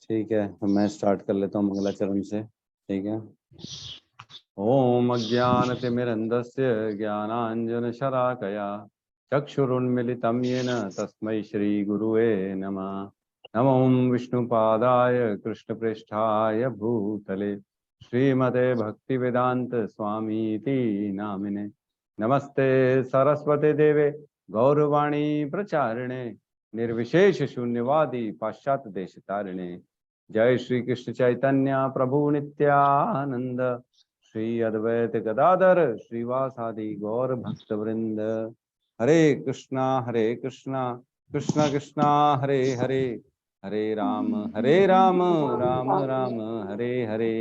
ठीक है, तो मैं स्टार्ट कर लेता हूँ मंगलाचरण से। ठीक है। ओम अज्ञानतिमिरन्धस्य ज्ञानाञ्जनशलाकया चक्षुरुन्मिलितं येन तस्मै श्रीगुरुवे नमः। नमो विष्णुपादाय कृष्णप्रेष्ठाय भूतले श्रीमते भक्तिवेदांत स्वामीति नामिने। नमस्ते सरस्वती देवे गौरवाणी प्रचारिणे निर्विशेष शून्यवादी पाश्चात्य देश तारिणे। जय श्री कृष्ण चैतन्य प्रभु नित्यानंद श्री अद्वैत गदाधर श्रीवासादि गौर भक्त वृंद। हरे कृष्णा कृष्णा कृष्णा हरे हरे, हरे राम राम राम हरे हरे।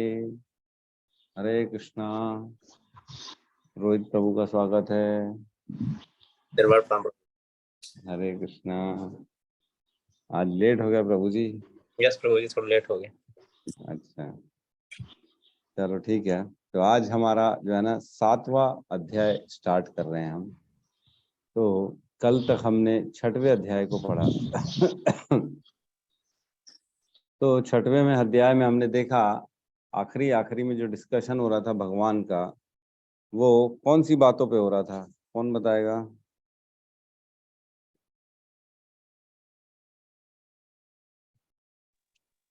हरे कृष्णा। रोहित प्रभु का स्वागत है। हरे कृष्णा। आज लेट हो गया प्रभु जी। यस प्रभु जी, थोड़ा लेट हो गया। अच्छा, चलो ठीक है। तो आज हमारा जो है ना 7वां अध्याय स्टार्ट कर रहे हैं हम। तो कल तक हमने 6वें अध्याय को पढ़ा। तो 6वें में अध्याय में हमने देखा आखिरी में जो डिस्कशन हो रहा था भगवान का, वो कौन सी बातों पे हो रहा था? कौन बताएगा?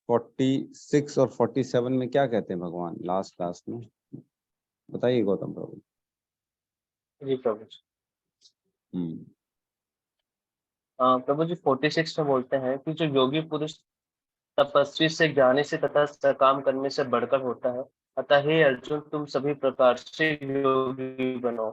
फोर्टी 46 और 47 में क्या कहते हैं भगवान लास्ट में? बताइए गौतम प्रभु। जी प्रभु जी। प्रभु जी 46 में बोलते हैं कि जो योगी पुरुष तपस्वी से ज्ञानी से तथा सकाम करने से बढ़कर होता है, अतः हे अर्जुन तुम सभी प्रकार से योगी बनो।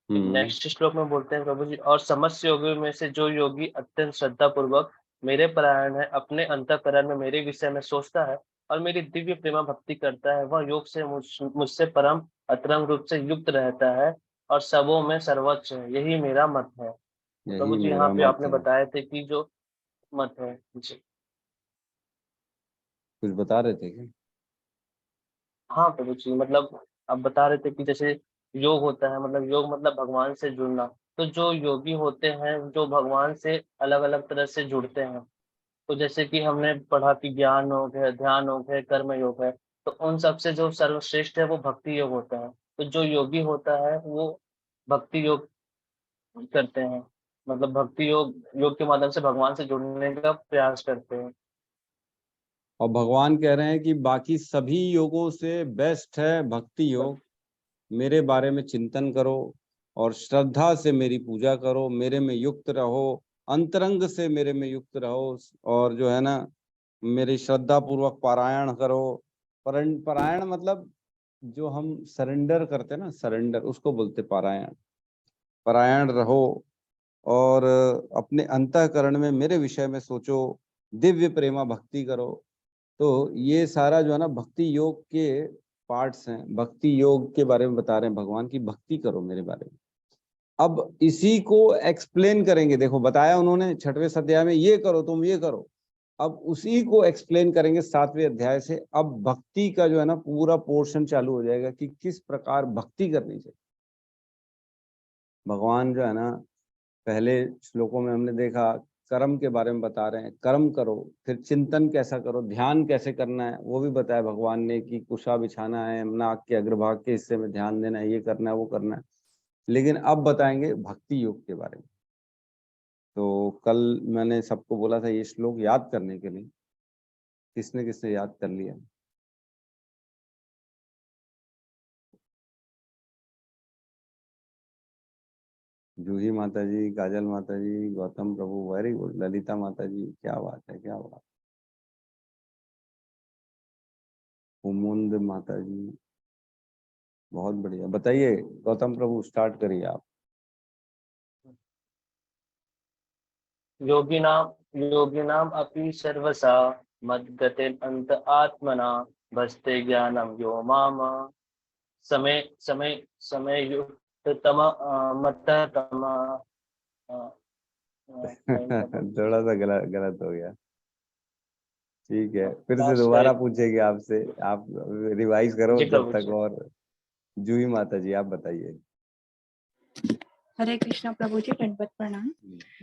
नेक्स्ट श्लोक में बोलते हैं प्रभु जी, और समस्त योगियों में से जो योगी अत्यंत श्रद्धा पूर्वक मेरे परायण है, अपने अंतःकरण में मेरे विषय में सोचता है और मेरी दिव्य प्रेमा भक्ति करता है, वह योग से मुझसे परम अतरंग रूप से युक्त रहता है और सबों में सर्वोच्च है। यही मेरा मत है। प्रभु जी यहाँ पे आपने बताए थे कि जो मत है जी। कुछ बता रहे थे क्या? हाँ प्रभु जी, मतलब आप बता रहे थे कि जैसे योग होता है, मतलब योग मतलब भगवान से जुड़ना। तो जो योगी होते हैं जो भगवान से अलग अलग तरह से जुड़ते हैं, तो जैसे कि हमने पढ़ा कि ज्ञान योग है, ध्यान योग है, कर्म योग है। तो उन सबसे जो सर्वश्रेष्ठ है वो भक्ति योग होता है। तो जो योगी होता है वो भक्ति योग करते हैं, मतलब भक्ति योग के माध्यम से भगवान से जुड़ने का प्रयास करते हैं। और भगवान कह रहे हैं कि बाकी सभी योगों से बेस्ट है भक्ति योग। मेरे बारे में चिंतन करो और श्रद्धा से मेरी पूजा करो, मेरे में युक्त रहो, अंतरंग से मेरे में युक्त रहो, और जो है ना मेरी श्रद्धा पूर्वक पारायण करो। पारायण मतलब जो हम सरेंडर करते हैं ना, सरेंडर उसको बोलते पारायण। पारायण रहो और अपने अंतःकरण में मेरे विषय में सोचो, दिव्य प्रेमा भक्ति करो। तो ये सारा जो है ना भक्ति योग के पार्ट्स हैं। भक्ति योग के बारे में बता रहे हैं भगवान की भक्ति करो मेरे बारे में। अब इसी को एक्सप्लेन करेंगे। देखो बताया उन्होंने 6वें अध्याय में ये करो, तुम ये करो। अब उसी को एक्सप्लेन करेंगे 7वें अध्याय से। अब भक्ति का जो है ना पूरा पोर्शन चालू हो जाएगा कि किस प्रकार भक्ति करनी चाहिए। भगवान जो है ना पहले श्लोकों में हमने देखा कर्म के बारे में बता रहे हैं, कर्म करो, फिर चिंतन कैसा करो, ध्यान कैसे करना है वो भी बताया भगवान ने कि कुशा बिछाना है, नाक के अग्रभाग के हिस्से में ध्यान देना है, ये करना है वो करना है। लेकिन अब बताएंगे भक्ति योग के बारे में। तो कल मैंने सबको बोला था ये श्लोक याद करने के लिए। किसने किसने याद कर लिया? जूही माता जी, काजल माता जी, गौतम प्रभु, वेरी गुड। ललिता माता जी, क्या बात है, क्या बात। उमुंद माता जी, बहुत बढ़िया। बताइए गौतम प्रभु, स्टार्ट करिए आप। योगिनाम अपि सर्वसा मद्गतिर अंत आत्मना भस्ते ज्ञानम यो माम समय समय समय युक्ततम मत्तः तम। थोड़ा सा गलत गलत हो गया। ठीक है, फिर से दोबारा पूछेंगे आपसे, आप रिवाइज करो जब तक। और जूही माता जी आप बताइए। हरे कृष्णा प्रभु जी, दंडवत प्रणाम।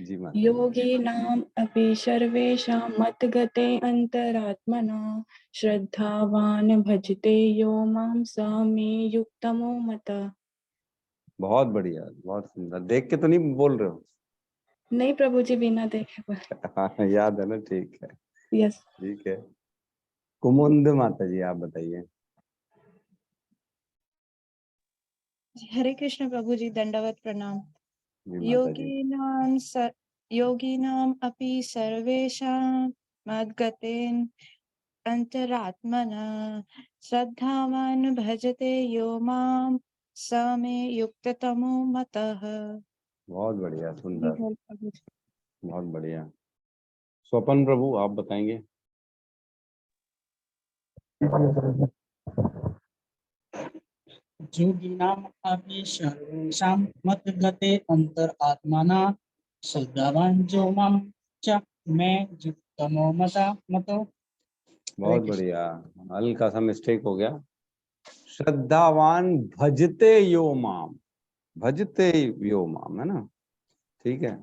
जी माता जी। योगिनाम् अपि सर्वेषां मद्गते अन्तरात्मना श्रद्धावान् भजते यो मां स मे युक्तमो मतः। बहुत बढ़िया, बहुत सुंदर। देख के तो नहीं बोल रहे हो? नहीं प्रभु जी, बिना देखे पर। हाँ, याद है ना? ठीक है, यस। ठीक है। कुमुद माता जी, आप बताइए। हरे कृष्ण प्रभु जी, दंडवत प्रणाम। जी माता जी। योगिनाम अपि सर्वेषां मद्गतेन अंतरात्मना श्रद्धावान् भजते यो मां स मे युक्ततमो मतः। बहुत बढ़िया, जी सुंदर, हरे प्रभु जी। बहुत बढ़िया। स्वपन प्रभु, आप बताएंगे। योगिनाम् अपि सर्वेषां मद्गते अन्तरात्मना श्रद्धावान् जो मां च मे युक्तमो मतो। बहुत बढ़िया। हल्का सा मिस्टेक हो गया। श्रद्धावान भजते यो माम, भजते यो माम, है ना? ठीक है,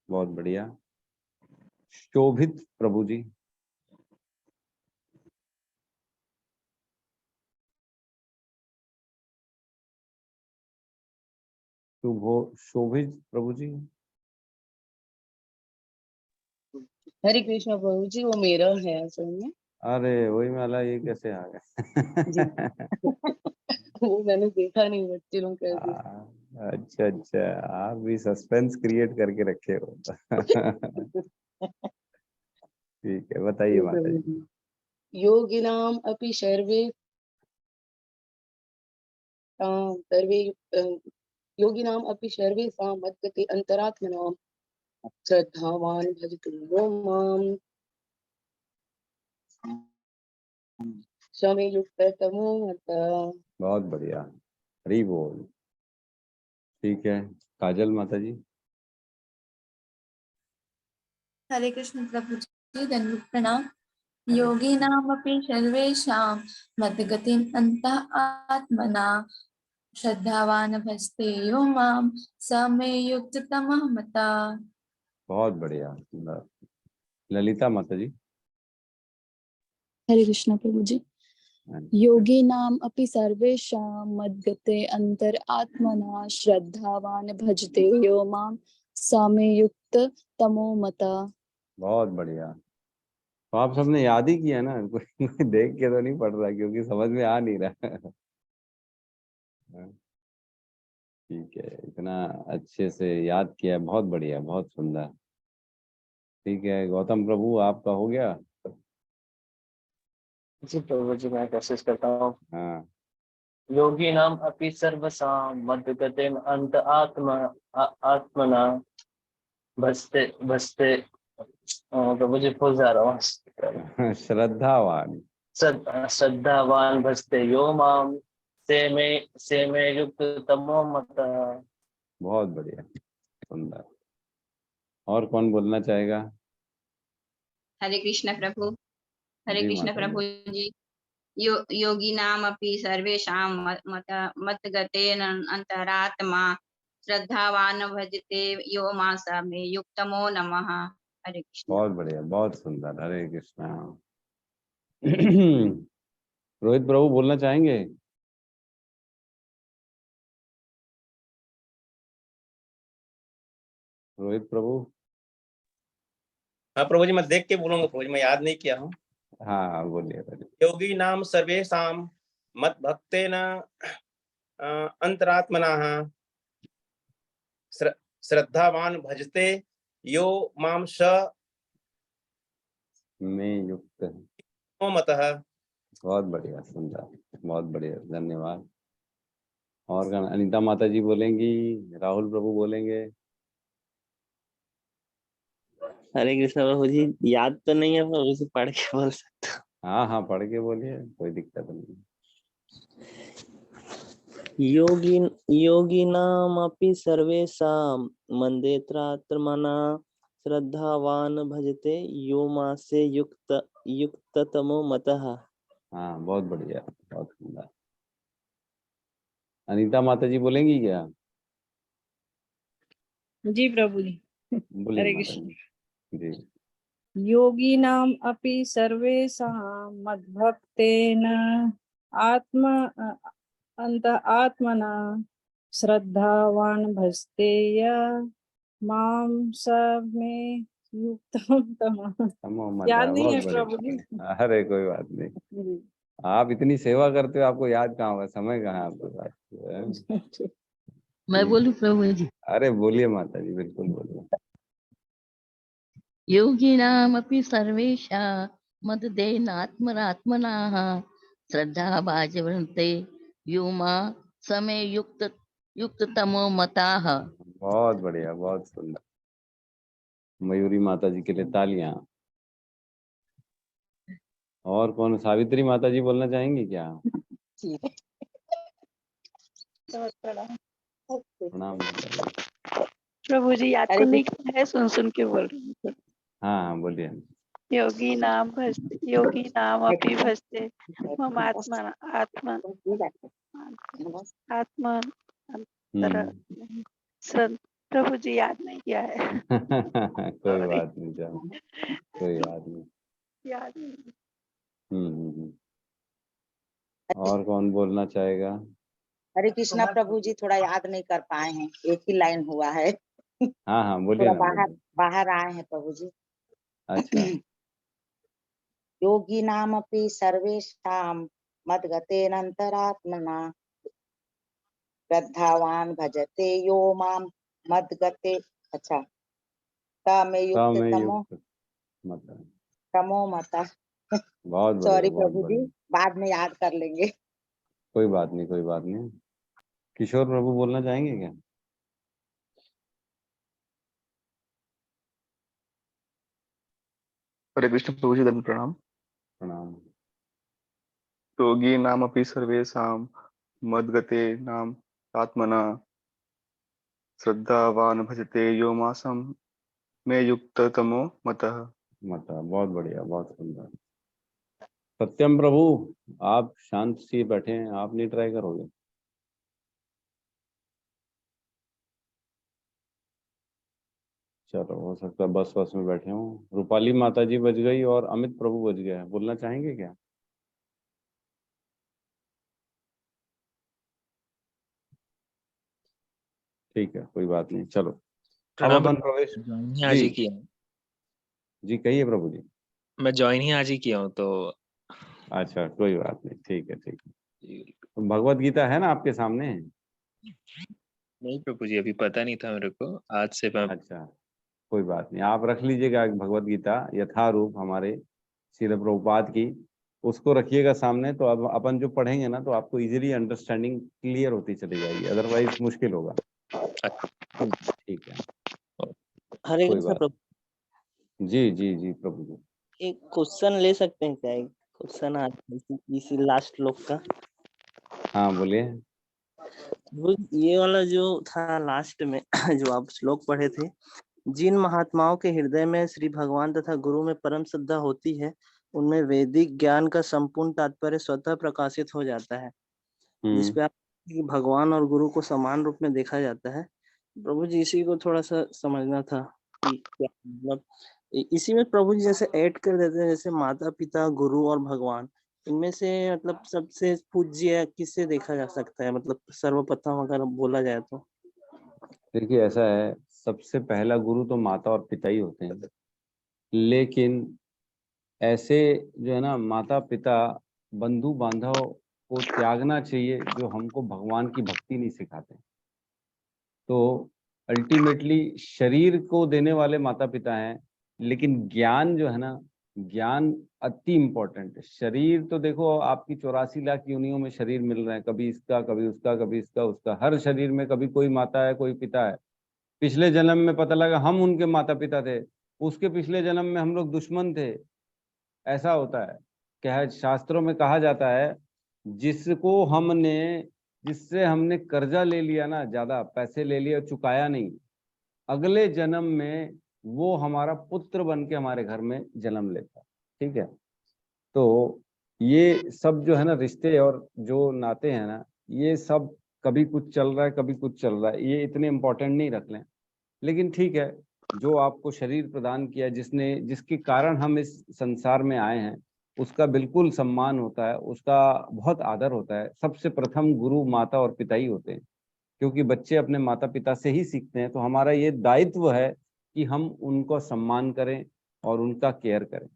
बहुत बढ़िया। शोभित प्रभु जी। शोभित प्रभु जी। हरे कृष्णा प्रभु जी, वो मेरा है असल में। अरे वही माला, ये कैसे आ जी। गए? वो मैंने देखा नहीं, बच्चे लोग कैसे। अच्छा अच्छा, आप भी सस्पेंस क्रिएट करके रखे हो। ठीक है, बताइए माता जी। योगिनाम अपि सर्वे सर्वे योगिनाम अपि सर्वेषां मद्गते अंतरात्मना श्रद्धावान् भजते यो मां स मे युक्ततमो मतः। बहुत बढ़िया, हरी बोल। ठीक है, काजल माता जी। हरे कृष्ण प्रभु जी, दंडवत प्रणाम। योगिनामपि सर्वेषां मद्गतिं अन्तः आत्मना श्रद्धावान् भजते यो मां स मे युक्ततमः मतः। बहुत बढ़िया, सुंदर। ललिता माता जी। हरे कृष्ण प्रभु जी। योगिनाम् अपि सर्वेषां मद्गते अन्तरात्मना श्रद्धावान् भजते यो मां स मे युक्ततमो मतः। बहुत बढ़िया। तो आप सबने याद ही किया ना? कोई देख के तो नहीं पढ़ रहा, क्योंकि समझ में आ नहीं रहा। ठीक है, इतना अच्छे से याद किया, बहुत बढ़िया, बहुत सुंदर। ठीक है, गौतम प्रभु, आपका हो गया? जी प्रभु जी, मैं कोशिश करता हूँ। हाँ, योगिनाम अपि सर्वसां मद्गतेन आत्मना भजते भजते। प्रभु जी भूल जा रहा हूँ। श्रद्धावान। श्रद्धावान भजते यो माम से में युक्त तमो मत। बहुत बढ़िया, सुंदर। और कौन बोलना चाहेगा? हरे कृष्ण प्रभु। हरे जी कृष्ण माता प्रभु जी। जी। योगिनामपि सर्वेषां मतगतेन अंतरात्मा श्रद्धावान् भजते यो मां स मे युक्तमो नमः। हरे कृष्ण। बहुत बढ़िया, बहुत सुंदर। हरे कृष्णा। रोहित प्रभु, बोलना चाहेंगे? रोहित प्रभु। हाँ प्रभु जी, मैं देख के बोलूंगा प्रभु जी, मैं याद नहीं किया हूँ। हाँ, बोलिए बोलिए। योगी नाम सर्वेषां मत भक्तेन अंतरात्मना श्रद्धावान भजते यो माम स में युक्त। मतः। बहुत बढ़िया, सुंदर, बहुत बढ़िया, धन्यवाद। और अनीता माता जी बोलेंगी, राहुल प्रभु बोलेंगे। हरे कृष्ण प्रभु जी, याद तो नहीं है पर उसे पढ़ के बोल सकता हूँ। हाँ हाँ, पढ़ के बोलिए, कोई दिक्कत नहीं। योगिनामपि सर्वेषां मन्देत्रात्मना श्रद्धावान् भजते यो मासे युक्ततमो मतः। हाँ, बहुत बढ़िया, बहुत सुंदर। अनीता माता जी बोलेंगी क्या? जी प्रभु जी। बोलिए हरे माता कृष्ण। जी। जी योगिनाम अपि सर्वेषां मद्भक्तेन आत्मा अंत आत्मना श्रद्धावान भजतेय माम सब में युक्तम तमः। तमो मत याद नहीं बहुत है बढ़िया। प्रभु जी। अरे कोई बात नहीं, आप इतनी सेवा करते हो, आपको याद कहाँ होगा, समय कहाँ है आपके पास। मैं बोलूं प्रभु जी? अरे बोलिए माता जी, बिल्कुल बोलिए। योगिनामपि सर्वेषां मद्देनात्मनात्मनाः श्रद्धा भाजवन्ते युमा समय युक्ततमो मताः। बहुत बढ़िया, बहुत सुंदर। मयूरी माता जी के लिए तालियां। और कौन, सावित्री माता जी बोलना चाहेंगी क्या? प्रणाम माता जी। प्रभु जी याद हरे तो नहीं किया है, सुन सुन के बोल रही हूँ। हाँ हाँ बोलिए। योगी नाम अपि भजते मम आत्मा आत्मा आत्मा प्रभु जी याद नहीं किया है। कोई बात नहीं, चलो कोई बात नहीं। याद नहीं। हम्म। और कौन बोलना चाहेगा? हरे कृष्णा प्रभु जी, थोड़ा याद नहीं कर पाए हैं, एक ही लाइन हुआ है। हाँ हाँ बोलिए थोड़ा ना, बाहर बोलिए। बाहर आए हैं प्रभु जी। अच्छा। योगी नाम अपि सर्वेषां मद्गतेनन्तरात्मना श्रद्धावान भजते यो माम मद्गते। अच्छा, तमे युक्त समय तमो युक्त मत। तमो मता। बहुत बढ़िया, सॉरी बहुत प्रभु जी, बढ़िया। बाद में याद कर लेंगे। कोई बात नहीं, कोई बात नहीं। किशोर प्रभु बोलना चाहेंगे क्या? हरे कृष्ण प्रभु जी, धन्य प्रणाम। प्रणाम। योगी नाम अपि सर्वेषां मद्गते नाम आत्मना श्रद्धावान भजते यो मासम में युक्त तमो मतः। बहुत बढ़िया, बहुत सुंदर। सत्यम प्रभु, आप शांत सी बैठे हैं, आप नहीं ट्राई करोगे? चलो, हो सकता है बस बस में बैठे हो। रूपाली माता जी बज गई और अमित प्रभु बज गया, बोलना चाहेंगे क्या? ठीक है, कोई बात नहीं, चलो अब प्रणाम। अपन प्रवेश। ज्वाइन ही आज जी ही किया हूँ। जी कहिए प्रभु जी। मैं ज्वाइन ही आज ही किया हूँ तो। अच्छा कोई बात नहीं, ठीक है ठीक है। तो भगवत गीता है ना आपके सामने? नहीं प्रभु जी, अभी पता नहीं था मेरे को, आज से मैं। अच्छा कोई बात नहीं, आप रख लीजिएगा भगवत गीता यथारूप हमारे श्रील प्रभुपाद की, उसको रखिएगा सामने, तो अब अपन जो पढ़ेंगे ना तो आपको इजीली अंडरस्टैंडिंग क्लियर होती चली जाएगी, अदरवाइज मुश्किल होगा। ठीक है, हरे कोई कृष्ण बात। प्रभु, जी जी जी प्रभु जी। एक क्वेश्चन ले सकते हैं क्या? एक क्वेश्चन आज इसी लास्ट श्लोक का। हाँ बोलिए। वो ये वाला जो था लास्ट में जो आप श्लोक पढ़े थे, जिन महात्माओं के हृदय में श्री भगवान तथा गुरु में परम श्रद्धा होती है, उनमें वैदिक ज्ञान का संपूर्ण तात्पर्य स्वतः प्रकाशित हो जाता है, जिसपे आप भगवान और गुरु को समान रूप में देखा जाता है। प्रभु जी इसी को थोड़ा सा समझना था कि क्या मतलब इसी में प्रभु जी जैसे ऐड कर देते हैं, जैसे माता पिता गुरु और भगवान, इनमें से मतलब सबसे पूज्य किससे देखा जा सकता है, मतलब सर्वप्रथम अगर बोला जाए तो? देखिए ऐसा है, सबसे पहला गुरु तो माता और पिता ही होते हैं, लेकिन ऐसे जो है ना माता पिता बंधु बांधव को त्यागना चाहिए जो हमको भगवान की भक्ति नहीं सिखाते। तो अल्टीमेटली शरीर को देने वाले माता पिता हैं, लेकिन ज्ञान जो है ना, ज्ञान अति इम्पोर्टेंट है। शरीर तो देखो आपकी 84 लाख योनियों में शरीर मिल रहे हैं, कभी इसका कभी उसका कभी इसका उसका, हर शरीर में कभी कोई माता है कोई पिता है। पिछले जन्म में पता लगा हम उनके माता पिता थे, उसके पिछले जन्म में हम लोग दुश्मन थे, ऐसा होता है। क्या शास्त्रों में कहा जाता है, जिसको हमने जिससे हमने कर्जा ले लिया ना, ज्यादा पैसे ले लिए, चुकाया नहीं, अगले जन्म में वो हमारा पुत्र बन के हमारे घर में जन्म लेता है। ठीक है, तो ये सब जो है ना रिश्ते और जो नाते हैं ना, ये सब कभी कुछ चल रहा है कभी कुछ चल रहा है, ये इतने इम्पोर्टेंट नहीं रख लें। लेकिन ठीक है, जो आपको शरीर प्रदान किया, जिसके कारण हम इस संसार में आए हैं, उसका बिल्कुल सम्मान होता है, उसका बहुत आदर होता है। सबसे प्रथम गुरु माता और पिता ही होते हैं, क्योंकि बच्चे अपने माता पिता से ही सीखते हैं। तो हमारा ये दायित्व है कि हम उनको सम्मान करें और उनका केयर करें।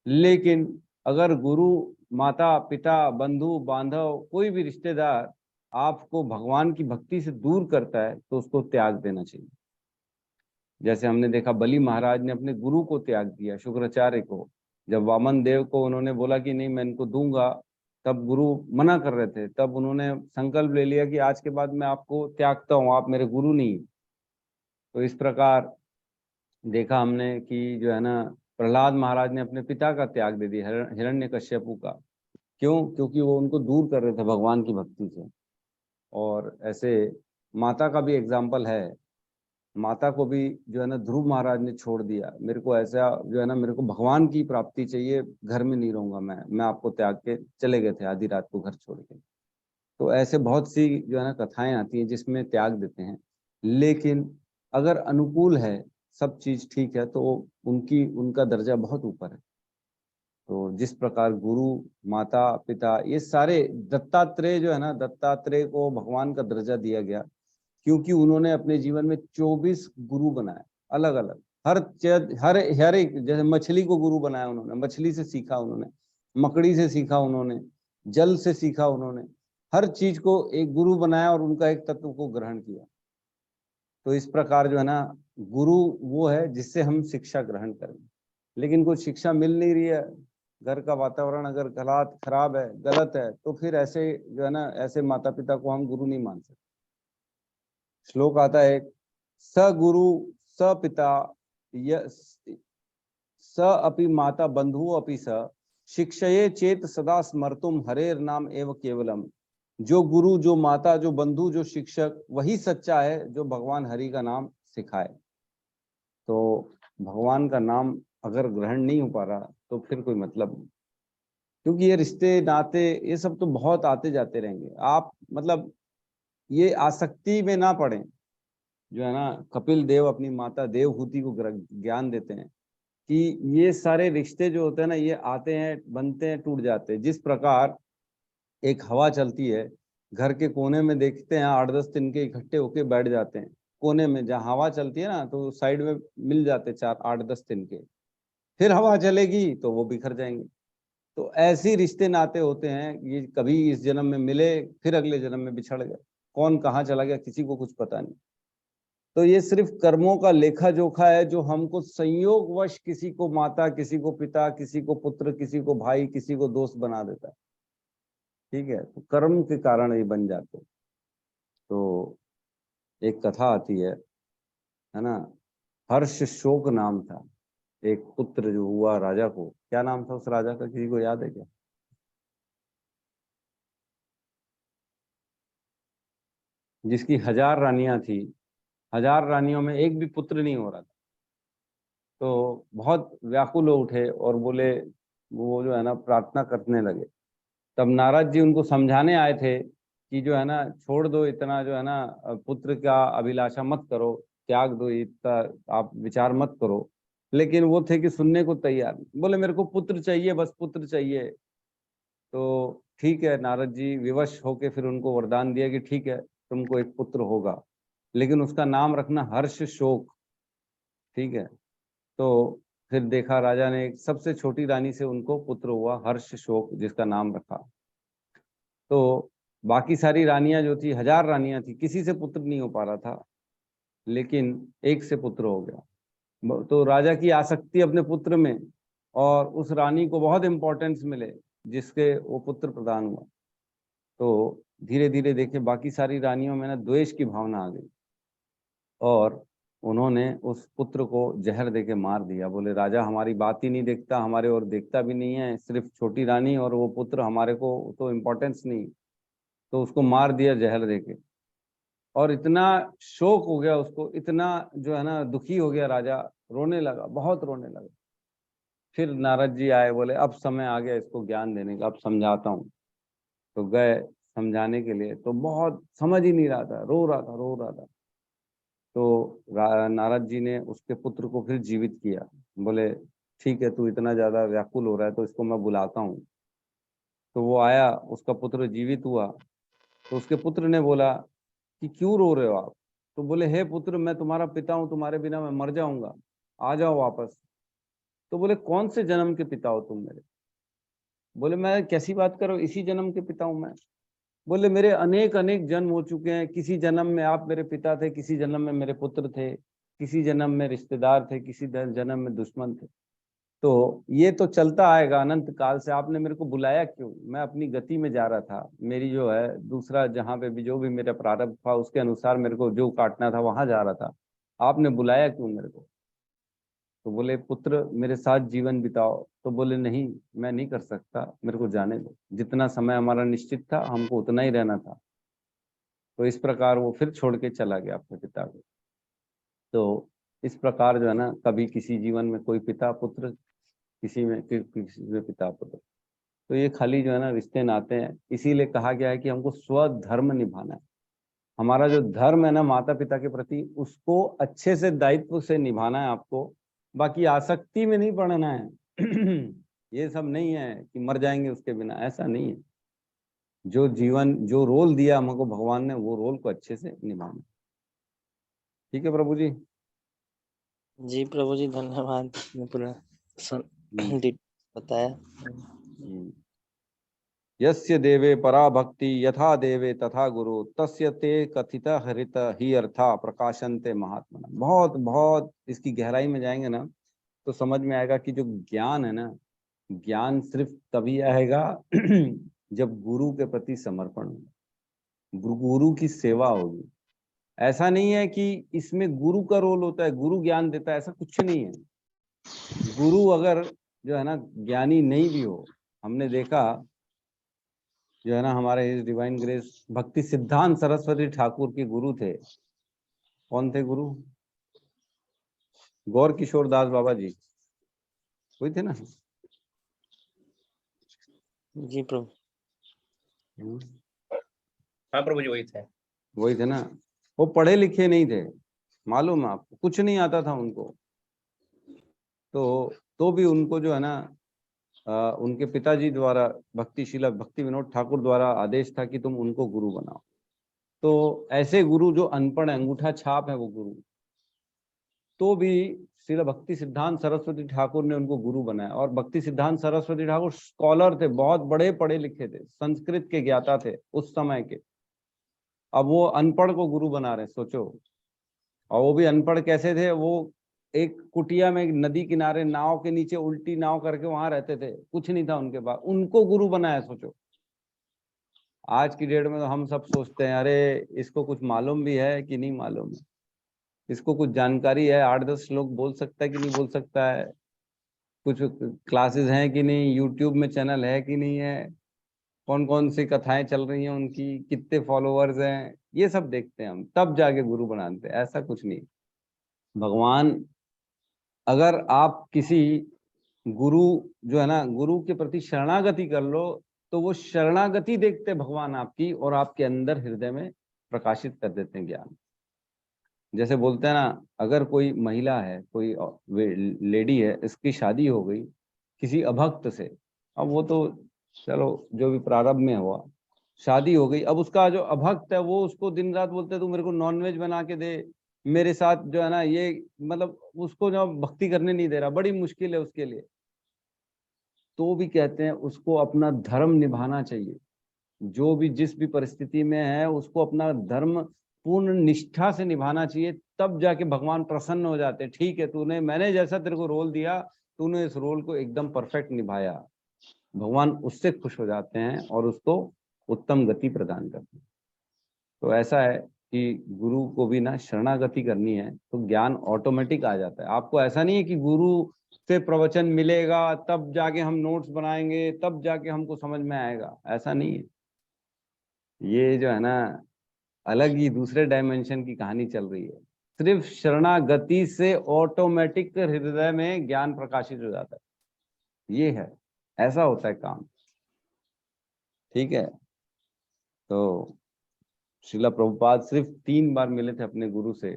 लेकिन अगर गुरु माता पिता बंधु बांधव कोई भी रिश्तेदार आपको भगवान की भक्ति से दूर करता है तो उसको त्याग देना चाहिए। जैसे हमने देखा बलि महाराज ने अपने गुरु को त्याग दिया, शुक्राचार्य को। जब वामन देव को उन्होंने बोला कि नहीं मैं इनको दूंगा, तब गुरु मना कर रहे थे, तब उन्होंने संकल्प ले लिया कि आज के बाद मैं आपको त्यागता हूँ, आप मेरे गुरु नहीं। तो इस प्रकार देखा हमने कि जो है ना, प्रहलाद महाराज ने अपने पिता का त्याग दे दिया, हिरण्यकश्यपु का। क्यों? क्योंकि वो उनको दूर कर रहे थे भगवान की भक्ति से। और ऐसे माता का भी एग्जाम्पल है। माता को भी जो है ना ध्रुव महाराज ने छोड़ दिया, मेरे को ऐसा जो है ना, मेरे को भगवान की प्राप्ति चाहिए, घर में नहीं रहूंगा मैं आपको त्याग के चले गए थे आधी रात को घर छोड़ के। तो ऐसे बहुत सी जो है ना कथाएं आती हैं जिसमें त्याग देते हैं। लेकिन अगर अनुकूल है, सब चीज ठीक है, तो उनका दर्जा बहुत ऊपर है। तो जिस प्रकार गुरु माता पिता ये सारे, दत्तात्रेय जो है ना, दत्तात्रेय को भगवान का दर्जा दिया गया क्योंकि उन्होंने अपने जीवन में 24 गुरु बनाए, अलग अलग। हर एक, जैसे मछली को गुरु बनाया उन्होंने, मछली से सीखा उन्होंने, मकड़ी से सीखा उन्होंने, जल से सीखा उन्होंने, हर चीज को एक गुरु बनाया और उनका एक तत्व को ग्रहण किया। तो इस प्रकार जो है ना, गुरु वो है जिससे हम शिक्षा ग्रहण करें। लेकिन कुछ शिक्षा मिल नहीं रही है, घर का वातावरण अगर हालात खराब है, गलत है, तो फिर ऐसे जो है ना, ऐसे माता पिता को हम गुरु नहीं मान सकते। श्लोक आता है, स गुरु स पिता स अपि माता बंधु अपि स शिक्षये चेत सदा स्मर्तुम हरेर नाम एव केवलम। जो गुरु, जो माता, जो बंधु, जो शिक्षक, वही सच्चा है जो भगवान हरि का नाम सिखाए। तो भगवान का नाम अगर ग्रहण नहीं हो पा रहा तो फिर कोई मतलब नहीं, क्योंकि ये रिश्ते नाते ये सब तो बहुत आते जाते रहेंगे। आप मतलब ये आसक्ति में ना पड़े। जो है ना, कपिल देव अपनी माता देवहूति को ज्ञान देते हैं कि ये सारे रिश्ते जो होते हैं ना, ये आते हैं, बनते हैं, टूट जाते हैं। जिस प्रकार एक हवा चलती है, घर के कोने में देखते हैं 8-10 तिनके इकट्ठे होके बैठ जाते हैं कोने में, जहाँ हवा चलती है ना, तो साइड में मिल जाते 4-8-10 तिनके। फिर हवा चलेगी तो वो बिखर जाएंगे। तो ऐसी रिश्ते नाते होते हैं, ये कभी इस जन्म में मिले, फिर अगले जन्म में बिछड़ गए, कौन कहाँ चला गया किसी को कुछ पता नहीं। तो ये सिर्फ कर्मों का लेखा जोखा है जो हमको संयोगवश किसी को माता, किसी को पिता, किसी को पुत्र, किसी को भाई, किसी को दोस्त बना देता है। ठीक है, तो कर्म के कारण ये बन जाते। तो एक कथा आती है ना, हर्ष शोक नाम था एक पुत्र जो हुआ राजा को। क्या नाम था उस राजा का, किसी को याद है क्या? जिसकी 1000 रानियां थी, 1000 रानियों में एक भी पुत्र नहीं हो रहा था। तो बहुत व्याकुल हो उठे और बोले, वो जो है ना प्रार्थना करने लगे। तब नारद जी उनको समझाने आए थे कि जो है ना, छोड़ दो इतना, जो है ना, पुत्र का अभिलाषा मत करो, त्याग दो इतना, आप विचार मत करो। लेकिन वो थे कि सुनने को तैयार, बोले मेरे को पुत्र चाहिए, बस पुत्र चाहिए। तो ठीक है, नारद जी विवश होके फिर उनको वरदान दिया कि ठीक है, तुमको एक पुत्र होगा, लेकिन उसका नाम रखना हर्ष शोक। ठीक है, तो फिर देखा राजा ने एक सबसे छोटी रानी से उनको पुत्र हुआ हर्ष शोक, जिसका नाम रखा। तो बाकी सारी रानियां जो थी, 1000 रानियां थी, किसी से पुत्र नहीं हो पा रहा था, लेकिन एक से पुत्र हो गया। तो राजा की आसक्ति अपने पुत्र में, और उस रानी को बहुत इंपॉर्टेंस मिले जिसके वो पुत्र प्रदान हुआ। तो धीरे धीरे देखे बाकी सारी रानियों में ना द्वेष की भावना आ गई, और उन्होंने उस पुत्र को जहर देके मार दिया। बोले राजा हमारी बात ही नहीं देखता, हमारे और देखता भी नहीं है, सिर्फ छोटी रानी और वो पुत्र, हमारे को तो इम्पोर्टेंस नहीं। तो उसको मार दिया जहर देके। और इतना शोक हो गया उसको, इतना जो है ना दुखी हो गया राजा, रोने लगा, बहुत रोने लगा। फिर नारद जी आए, बोले अब समय आ गया इसको ज्ञान देने का, अब समझाता हूँ। तो गए समझाने के लिए, तो बहुत समझ ही नहीं रहा था, रो रहा था। तो नारद जी ने उसके पुत्र को फिर जीवित किया। बोले ठीक है, तू इतना ज्यादा व्याकुल हो रहा है तो इसको मैं बुलाता हूँ। तो वो आया, उसका पुत्र जीवित हुआ। तो उसके पुत्र ने बोला कि क्यों रो रहे हो आप? तो बोले हे पुत्र, मैं तुम्हारा पिता हूँ, तुम्हारे बिना मैं मर जाऊंगा, आ जाओ वापस। तो बोले कौन से जन्म के पिता हो तुम मेरे? बोले मैं कैसी बात करो, इसी जन्म के पिता हूं मैं। बोले मेरे अनेक अनेक जन्म हो चुके हैं, किसी जन्म में आप मेरे पिता थे, किसी जन्म में मेरे पुत्र थे, किसी जन्म में रिश्तेदार थे, किसी जन्म में दुश्मन थे। तो ये तो चलता आएगा अनंत काल से। आपने मेरे को बुलाया क्यों? मैं अपनी गति में जा रहा था, मेरी जो है दूसरा जहाँ पे भी जो भी मेरा प्रारब्ध था उसके अनुसार मेरे को जो काटना था वहां जा रहा था। आपने बुलाया क्यों मेरे को? तो बोले पुत्र मेरे साथ जीवन बिताओ। तो बोले नहीं, मैं नहीं कर सकता, मेरे को जाने दो, जितना समय हमारा निश्चित था हमको उतना ही रहना था। तो इस प्रकार वो फिर छोड़ के चला गया अपने पिता को। तो इस प्रकार जो है ना, कभी किसी जीवन में कोई पिता पुत्र, किसी में पिता पुत्र। तो ये खाली जो है ना रिश्ते नाते हैं। इसीलिए कहा गया है कि हमको स्वधर्म निभाना है। हमारा जो धर्म है ना माता पिता के प्रति, उसको अच्छे से दायित्व से निभाना है आपको। बाकी आसक्ति में नहीं पड़ना है। ये सब नहीं है कि मर जाएंगे उसके बिना, ऐसा नहीं है। जो जीवन, जो रोल दिया हमको भगवान ने, वो रोल को अच्छे से निभाना। ठीक है प्रभु जी? जी प्रभु जी धन्यवाद, मैं पूरा बताया। यस्य देवे परा भक्ति यथा देवे तथा गुरु तस्य ते कथित हरित ही अर्था प्रकाशन्ते महात्मा। बहुत बहुत इसकी गहराई में जाएंगे ना तो समझ में आएगा कि जो ज्ञान है ना, ज्ञान सिर्फ तभी आएगा जब गुरु के प्रति समर्पण हो, गुरु की सेवा होगी। ऐसा नहीं है कि इसमें गुरु का रोल होता है, गुरु ज्ञान देता है, ऐसा कुछ नहीं है। गुरु अगर जो है ना ज्ञानी नहीं भी हो, हमने देखा जो है ना हमारे इस डिवाइन ग्रेस भक्ति सिद्धांत सरस्वती ठाकुर के गुरु थे। कौन थे गुरु? गौर किशोर दास बाबा जी, वही थे ना? जी प्रभु। हाँ प्रभु जी, वही थे ना। वो पढ़े लिखे नहीं थे, मालूम है आपको, कुछ नहीं आता था उनको। तो भी उनको जो है ना उनके पिताजी द्वारा भक्तिशीला भक्ति विनोद ठाकुर द्वारा आदेश था कि तुम उनको गुरु बनाओ। तो ऐसे गुरु जो अनपढ़ अंगूठा छाप है वो गुरु, तो भी श्रील भक्ति सिद्धांत सरस्वती ठाकुर ने उनको गुरु बनाया। और भक्ति सिद्धांत सरस्वती ठाकुर स्कॉलर थे, बहुत बड़े पढ़े लिखे थे, संस्कृत के ज्ञाता थे उस समय के। अब वो अनपढ़ को गुरु बना रहे, सोचो। और वो भी अनपढ़ कैसे थे? वो एक कुटिया में नदी किनारे नाव के नीचे उल्टी नाव करके वहां रहते थे, कुछ नहीं था उनके पास, उनको गुरु बनाया, सोचो। आज की डेट में तो हम सब सोचते हैं अरे इसको कुछ मालूम भी है कि नहीं मालूम है, इसको कुछ जानकारी है, 8-10 लोग बोल सकता है कि नहीं बोल सकता है, कुछ क्लासेस हैं कि नहीं, यूट्यूब में चैनल है कि नहीं है, कौन कौन सी कथाएं चल रही हैं उनकी, कितने फॉलोअर्स हैं, ये सब देखते हैं हम, तब जाके गुरु बनाते हैं। ऐसा कुछ नहीं। भगवान, अगर आप किसी गुरु जो है ना गुरु के प्रति शरणागति कर लो तो वो शरणागति देखते भगवान आपकी और आपके अंदर हृदय में प्रकाशित कर देते हैं ज्ञान। जैसे बोलते हैं ना, अगर कोई महिला है, कोई लेडी है, इसकी शादी हो गई किसी अभक्त से, अब वो तो चलो जो भी प्रारब्ध में हुआ, शादी हो गई, अब उसका जो अभक्त है वो उसको दिन रात बोलते हैं तू मेरे को नॉनवेज बना के दे, मेरे साथ जो है ना ये, मतलब उसको जो भक्ति करने नहीं दे रहा, बड़ी मुश्किल है उसके लिए। तो भी कहते हैं उसको अपना धर्म निभाना चाहिए, जो भी जिस भी परिस्थिति में है उसको अपना धर्म पूर्ण निष्ठा से निभाना चाहिए, तब जाके भगवान प्रसन्न हो जाते हैं। ठीक है, तूने, मैंने जैसा तेरे को रोल दिया, तूने इस रोल को एकदम परफेक्ट निभाया, भगवान उससे खुश हो जाते हैं और उसको उत्तम गति प्रदान करते हैं। तो ऐसा है कि गुरु को भी ना शरणागति करनी है तो ज्ञान ऑटोमेटिक आ जाता है आपको। ऐसा नहीं है कि गुरु से प्रवचन मिलेगा तब जाके हम नोट्स बनाएंगे तब जाके हमको समझ में आएगा, ऐसा नहीं है। ये जो है ना अलग ही दूसरे डायमेंशन की कहानी चल रही है। सिर्फ शरणागति से ऑटोमेटिक हृदय में ज्ञान प्रकाशित हो जाता है, ये है, ऐसा होता है काम। ठीक है, तो श्रीला प्रभुपाद सिर्फ 3 बार मिले थे अपने गुरु से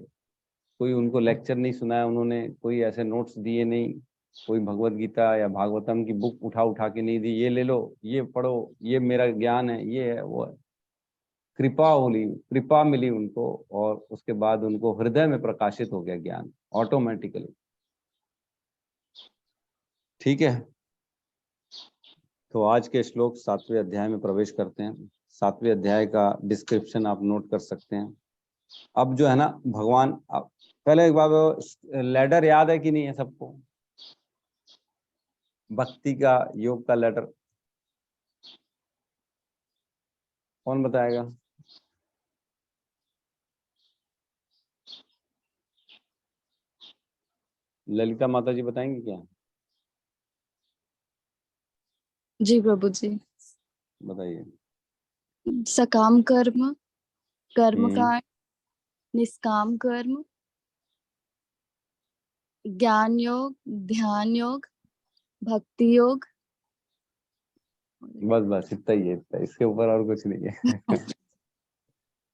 कोई उनको लेक्चर नहीं सुनाया उन्होंने, कोई ऐसे नोट्स दिए नहीं, कोई भगवत गीता या भागवतम की बुक उठा उठा के नहीं दी, ये ले लो, ये पढ़ो, ये मेरा ज्ञान है, ये है वो है। कृपा मिली उनको, और उसके बाद उनको हृदय में प्रकाशित हो गया ज्ञान ऑटोमेटिकली। ठीक है, तो आज के श्लोक 7वें अध्याय में प्रवेश करते हैं। 7वें अध्याय का डिस्क्रिप्शन आप नोट कर सकते हैं। अब जो है ना भगवान, पहले एक बार लैडर याद है कि नहीं है सबको? भक्ति का, योग का लैडर कौन बताएगा? ललिता माता जी बताएंगे क्या? जी प्रभु जी। बताइए। सकाम कर्म, कर्म हम्म, कांड, निष्काम कर्म, ज्ञान योग, ध्यान योग, भक्ति योग। बस इतना ही है, इतना, इसके ऊपर और कुछ नहीं है।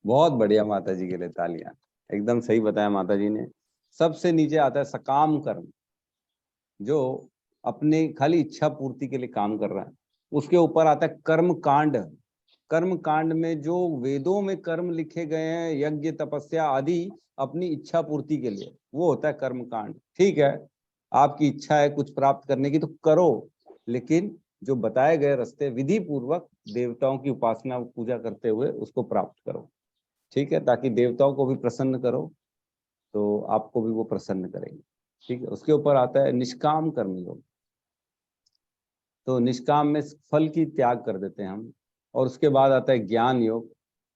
बहुत बढ़िया, माता जी के लिए तालियां। एकदम सही बताया माता जी ने। सबसे नीचे आता है सकाम कर्म, जो अपने खाली इच्छा पूर्ति के लिए काम कर रहा है। उसके ऊपर आता है कर्म कांड। कर्म कांड में जो वेदों में कर्म लिखे गए हैं, यज्ञ तपस्या आदि अपनी इच्छा पूर्ति के लिए, वो होता है कर्म कांड। ठीक है, आपकी इच्छा है कुछ प्राप्त करने की तो करो, लेकिन जो बताए गए रास्ते विधि पूर्वक देवताओं की उपासना पूजा करते हुए उसको प्राप्त करो। ठीक है, ताकि देवताओं को भी प्रसन्न करो तो आपको भी वो प्रसन्न करेंगे। ठीक है, उसके ऊपर आता है निष्काम कर्म योग। तो निष्काम में फल की त्याग कर देते हैं हम। और उसके बाद आता है ज्ञान योग।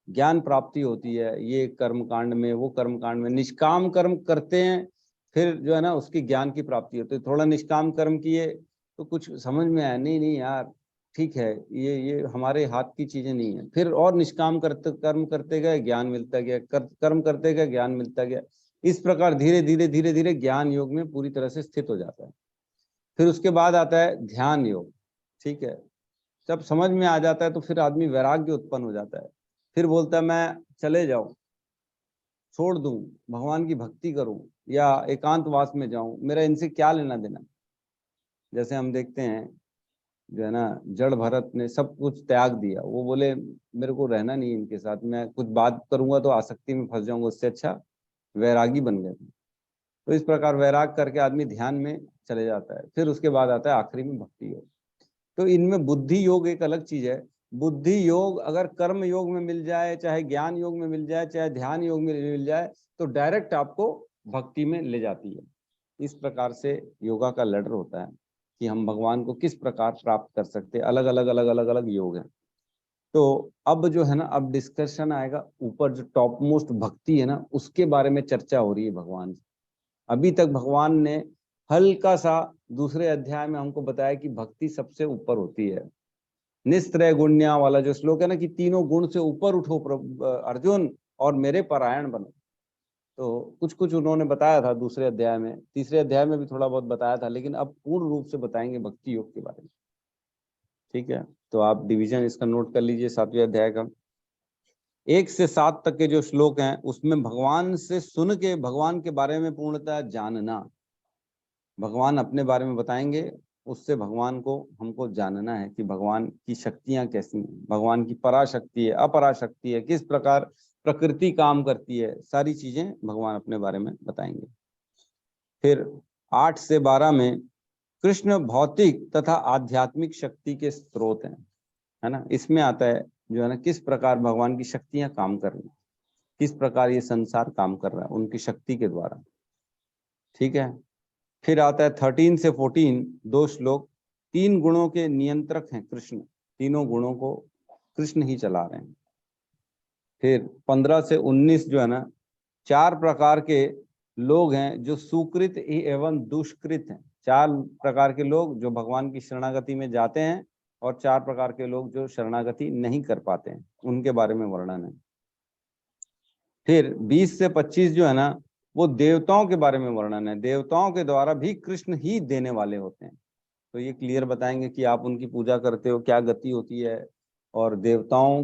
ज्ञान प्राप्ति होती है, ये कर्म कांड में, वो कर्म कांड में निष्काम कर्म करते हैं, फिर जो है ना उसकी ज्ञान की प्राप्ति होती है। थोड़ा निष्काम कर्म किए तो कुछ समझ में आया, नहीं यार ठीक है, ये हमारे हाथ की चीजें नहीं है, फिर और निष्काम कर्म करते गए, ज्ञान मिलता गया, कर्म करते गए, ज्ञान मिलता गया। इस प्रकार धीरे धीरे ज्ञान योग में पूरी तरह से स्थित हो जाता है। फिर उसके बाद आता है ध्यान योग। ठीक है, जब समझ में आ जाता है तो फिर आदमी वैराग्य उत्पन्न हो जाता है। फिर बोलता है मैं चले जाऊं, छोड़ दूं, भगवान की भक्ति करूं या एकांतवास में जाऊं, मेरा इनसे क्या लेना देना। जैसे हम देखते हैं जो है ना, जड़ भरत ने सब कुछ त्याग दिया, वो बोले मेरे को रहना नहीं इनके साथ, मैं कुछ बात करूंगा तो आसक्ति में फंस जाऊंगा, उससे अच्छा वैरागी बन गए। तो इस प्रकार वैराग करके आदमी ध्यान में चले जाता है। फिर उसके बाद आता है आखिरी में भक्ति योग। तो इनमें बुद्धि योग एक अलग चीज है। बुद्धि योग अगर कर्म योग में मिल जाए, चाहे ज्ञान योग में मिल जाए, चाहे ध्यान योग में मिल जाए, तो डायरेक्ट आपको भक्ति में ले जाती है। इस प्रकार से योगा का लैडर होता है कि हम भगवान को किस प्रकार प्राप्त कर सकते हैं। अलग अलग योग हैं। तो अब जो है ना, अब डिस्कशन आएगा ऊपर, जो टॉप मोस्ट भक्ति है ना, उसके बारे में चर्चा हो रही है भगवान से। अभी तक भगवान ने हल्का सा दूसरे अध्याय में हमको बताया कि भक्ति सबसे ऊपर होती है। निस्त्रय गुण्या वाला जो श्लोक है ना, कि तीनों गुण से ऊपर उठो अर्जुन और मेरे परायण बनो। तो कुछ उन्होंने बताया था दूसरे अध्याय में, तीसरे अध्याय में भी थोड़ा बहुत बताया था, लेकिन अब पूर्ण रूप से बताएंगे भक्ति योग के बारे में। ठीक है, तो आप डिवीजन इसका नोट कर लीजिए 7वें अध्याय का। 1 से 7 तक के जो श्लोक हैं उसमें भगवान से सुन के भगवान के बारे में पूर्णतः जानना, भगवान अपने बारे में बताएंगे, उससे भगवान को हमको जानना है कि भगवान की शक्तियां कैसी हैं, भगवान की पराशक्ति है, अपराशक्ति है, किस प्रकार प्रकृति काम करती है, सारी चीजें भगवान अपने बारे में बताएंगे। फिर 8 से 12 में कृष्ण भौतिक तथा आध्यात्मिक शक्ति के स्रोत हैं, है ना। इसमें आता है जो है ना, किस प्रकार भगवान की शक्तियां काम कर रही, किस प्रकार ये संसार काम कर रहा है उनकी शक्ति के द्वारा। ठीक है, फिर आता है 13 से 14 2 श्लोक। 3 गुणों के नियंत्रक हैं कृष्ण, तीनों गुणों को कृष्ण ही चला रहे हैं। फिर 15 से 19 जो है ना, 4 प्रकार के लोग हैं जो सुकृत एवं दुष्कृत हैं। 4 प्रकार के लोग जो भगवान की शरणागति में जाते हैं, और 4 प्रकार के लोग जो शरणागति नहीं कर पाते हैं, उनके बारे में वर्णन है। फिर 20 से 25 जो है ना, वो देवताओं के बारे में वर्णन है। देवताओं के द्वारा भी कृष्ण ही देने वाले होते हैं। तो ये क्लियर बताएंगे कि आप उनकी पूजा करते हो, क्या गति होती है, और देवताओं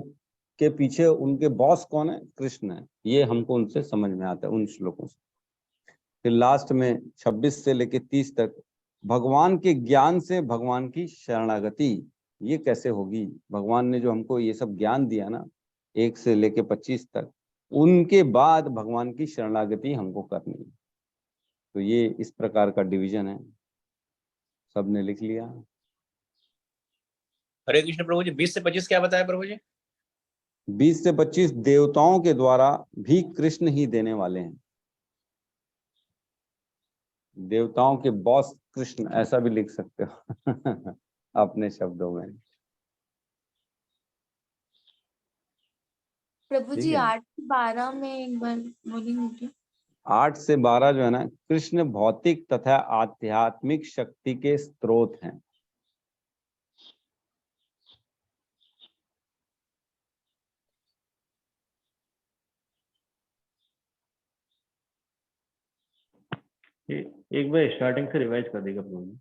के पीछे उनके बॉस कौन है, कृष्ण है। ये हमको उनसे समझ में आता है उन श्लोकों से। फिर लास्ट में 26 से लेके 30 तक भगवान के ज्ञान से भगवान की शरणागति ये कैसे होगी। भगवान ने जो हमको ये सब ज्ञान दिया ना 1 से लेके 25 तक, उनके बाद भगवान की शरणागति हमको करनी है। तो ये इस प्रकार का डिवीजन है। सबने लिख लिया? हरे कृष्ण प्रभु जी। 20 से 25 क्या बताया प्रभु जी? 20 से 25 देवताओं के द्वारा भी कृष्ण ही देने वाले हैं। देवताओं के बॉस कृष्ण, ऐसा भी लिख सकते हो अपने शब्दों में। प्रभु ठीक जी है। 8 से 12 में एक बार बोलेंगे क्या? 8 से 12 जो है ना, कृष्ण भौतिक तथा आध्यात्मिक शक्ति के स्रोत हैं। एक बार स्टार्टिंग से रिवाइज कर देगा प्रभु जी।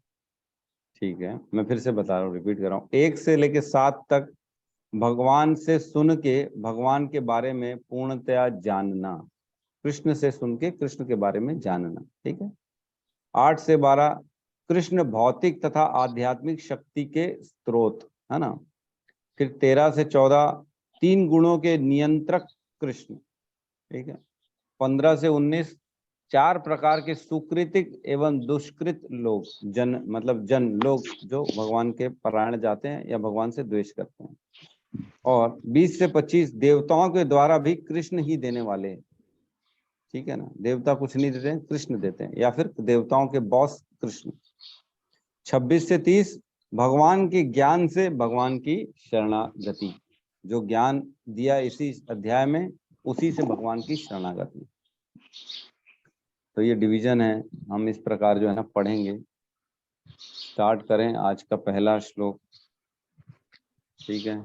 ठीक है, मैं फिर से बता रहा हूँ, रिपीट कर रहा हूँ। 1 से लेके 7 तक भगवान से सुन के भगवान के बारे में पूर्णतया जानना, कृष्ण से सुन के कृष्ण के बारे में जानना। ठीक है। 8 से 12 कृष्ण भौतिक तथा आध्यात्मिक शक्ति के स्रोत, है ना। फिर 13 से 14 3 गुणों के नियंत्रक कृष्ण। ठीक है। 15 से 19 4 प्रकार के सुकृतिक एवं दुष्कृत लोग, जन मतलब जन लोग जो भगवान के परायण जाते हैं या भगवान से द्वेष करते हैं। और 20 से 25 देवताओं के द्वारा भी कृष्ण ही देने वाले हैं। ठीक है ना, देवता कुछ नहीं देते हैं, कृष्ण देते हैं, या फिर देवताओं के बॉस कृष्ण। 26 से 30 भगवान के ज्ञान से भगवान की शरणागति, जो ज्ञान दिया इसी अध्याय में उसी से भगवान की शरणागति। तो ये डिवीजन है, हम इस प्रकार जो है ना पढ़ेंगे। स्टार्ट करें आज का पहला श्लोक। ठीक है,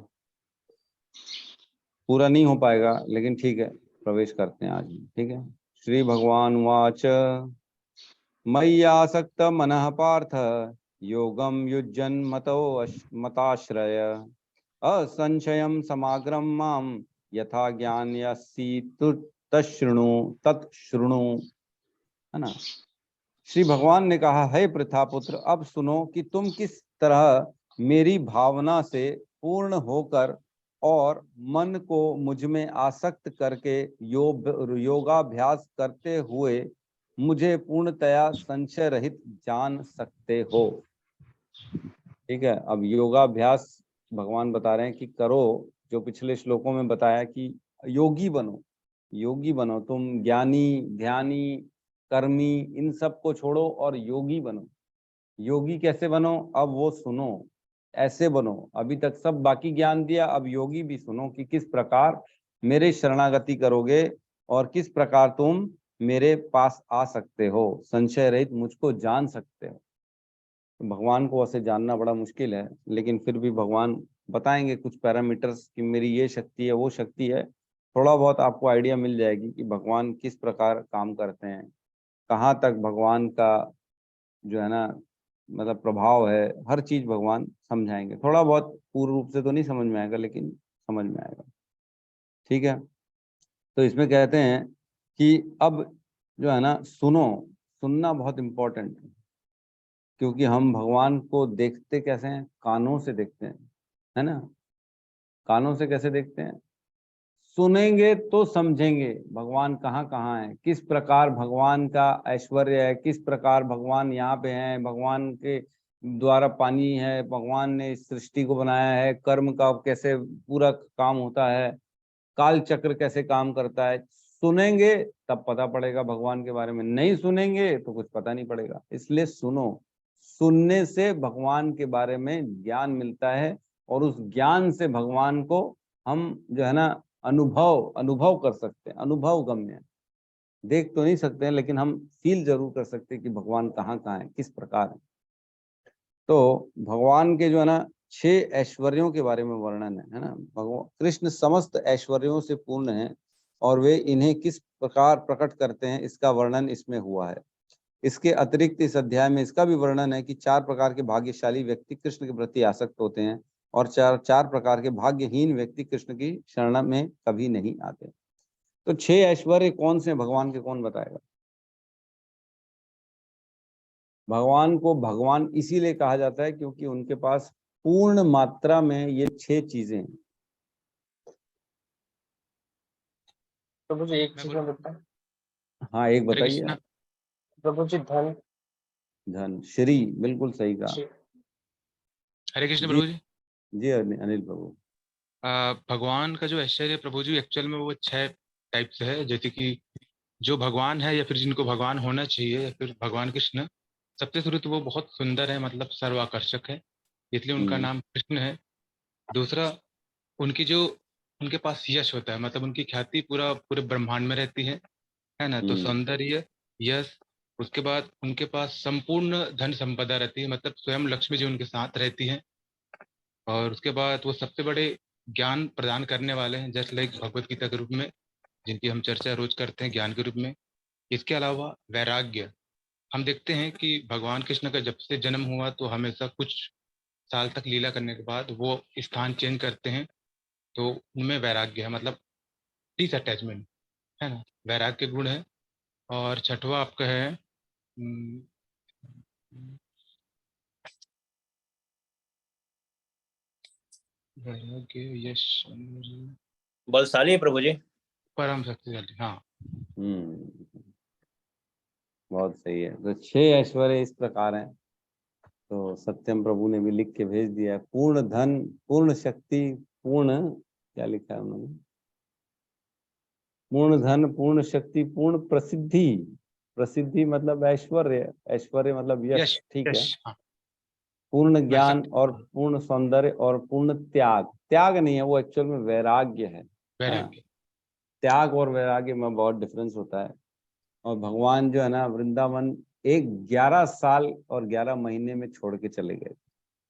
पूरा नहीं हो पाएगा लेकिन ठीक है, प्रवेश करते हैं आज। ठीक है। श्री भगवान वाच मय्यासक्त मनः पार्थ योगम युज्यन् मताश्रय असंशयं समाग्रम माम यथा ज्ञानयसि तच्छृणु तत्शृणु। है ना। श्री भगवान ने कहा, हे पृथापुत्र, अब सुनो कि तुम किस तरह मेरी भावना से पूर्ण होकर और मन को मुझ में आसक्त करके योगाभ्यास करते हुए मुझे पूर्णतया संशय रहित जान सकते हो। ठीक है। अब योगाभ्यास भगवान बता रहे हैं कि करो, जो पिछले श्लोकों में बताया कि योगी बनो, योगी बनो तुम, ज्ञानी ध्यानी कर्मी इन सब को छोड़ो और योगी बनो। योगी कैसे बनो, अब वो सुनो, ऐसे बनो। अभी तक सब बाकी ज्ञान दिया, अब योगी भी सुनो कि किस प्रकार मेरे शरणागति करोगे और किस प्रकार तुम मेरे पास आ सकते हो, संशय रहित मुझको जान सकते हो। भगवान को ऐसे जानना बड़ा मुश्किल है, लेकिन फिर भी भगवान बताएंगे कुछ पैरामीटर्स कि मेरी ये शक्ति है वो शक्ति है। थोड़ा बहुत आपको आइडिया मिल जाएगी कि भगवान किस प्रकार काम करते हैं, कहाँ तक भगवान का जो है ना मतलब प्रभाव है। हर चीज भगवान समझाएंगे। थोड़ा बहुत पूर्ण रूप से तो नहीं समझ में आएगा लेकिन समझ में आएगा। ठीक है। तो इसमें कहते हैं कि अब जो है ना सुनो, सुनना बहुत इम्पोर्टेंट है, क्योंकि हम भगवान को देखते कैसे हैं, कानों से देखते हैं, है ना। कानों से कैसे देखते हैं, सुनेंगे तो समझेंगे भगवान कहाँ कहाँ है, किस प्रकार भगवान का ऐश्वर्य है, किस प्रकार भगवान यहाँ पे हैं, भगवान के द्वारा पानी है, भगवान ने इस सृष्टि को बनाया है, कर्म का कैसे पूरा काम होता है, काल चक्र कैसे काम करता है। सुनेंगे तब पता पड़ेगा भगवान के बारे में, नहीं सुनेंगे तो कुछ पता नहीं पड़ेगा। इसलिए सुनो, सुनने से भगवान के बारे में ज्ञान मिलता है और उस ज्ञान से भगवान को हम जो है ना अनुभव कर सकते हैं। अनुभव गम्य, देख तो नहीं सकते हैं लेकिन हम फील जरूर कर सकते हैं कि भगवान कहाँ कहाँ है, किस प्रकार है। तो भगवान के जो है ना 6 ऐश्वर्यों के बारे में वर्णन है ना। भगवान कृष्ण समस्त ऐश्वर्यों से पूर्ण है और वे इन्हें किस प्रकार प्रकट करते हैं इसका वर्णन इसमें हुआ है। इसके अतिरिक्त इस अध्याय में इसका भी वर्णन है कि 4 प्रकार के भाग्यशाली व्यक्ति कृष्ण के प्रति आसक्त होते हैं और 4 प्रकार के भाग्यहीन व्यक्ति कृष्ण की शरण में कभी नहीं आते। तो 6 ऐश्वर्य कौन से भगवान के, कौन बताएगा? भगवान को भगवान इसीलिए कहा जाता है क्योंकि उनके पास पूर्ण मात्रा में ये 6 चीजें हैं। प्रभु जी एक चीज में बताएं। हाँ, एक हरे बताइए। कृष्णा। प्रभु जी धन धन, श्री, बिल्कुल सही कहा। हरे कृष्ण जी प्रभु जी। जी अनिल प्रभु। भगवान का जो ऐश्वर्य प्रभु जी एक्चुअल में वो 6 टाइप से है, जैसे कि जो भगवान है या फिर जिनको भगवान होना चाहिए या फिर भगवान कृष्ण, सबसे शुरू तो वो बहुत सुंदर है, मतलब सर्वाकर्षक है, इसलिए उनका नाम कृष्ण है। दूसरा, उनकी जो उनके पास यश होता है, मतलब उनकी ख्याति पूरे ब्रह्मांड में रहती है ना। तो सौंदर्य, यश, उसके बाद उनके पास संपूर्ण धन संपदा रहती है, मतलब स्वयं लक्ष्मी जी उनके साथ रहती है। और उसके बाद वो सबसे बड़े ज्ञान प्रदान करने वाले हैं, जस्ट लाइक भगवत गीता के रूप में, जिनकी हम चर्चा रोज करते हैं ज्ञान के रूप में। इसके अलावा वैराग्य, हम देखते हैं कि भगवान कृष्ण का जब से जन्म हुआ तो हमेशा कुछ साल तक लीला करने के बाद वो स्थान चेंज करते हैं, तो उनमें वैराग्य है, मतलब डिसअटैचमेंट, है ना, वैराग्य गुण है। और छठवा आपका है वैराग्य, यश, बलशाली है प्रभु जी। परम शक्तिशाली। हाँ। बहुत सही है। तो 6 ऐश्वर्य इस प्रकार हैं। तो सत्यम प्रभु ने भी लिख के भेज दिया है। पूर्ण धन, पूर्ण शक्ति, पूर्ण, क्या लिखा है उन्होंने, पूर्ण धन, पूर्ण शक्ति, पूर्ण प्रसिद्धि। प्रसिद्धि मतलब ऐश्वर्य, ऐश्वर्य मतलब यश, ठीक है। हाँ। पूर्ण ज्ञान और पूर्ण सौंदर्य और पूर्ण त्याग। त्याग नहीं है वो, एक्चुअल में वैराग्य है। वैराग्य, त्याग और वैराग्य में बहुत डिफरेंस होता है। और भगवान जो है ना, वृंदावन 11 साल और 11 महीने में छोड़ के चले गए।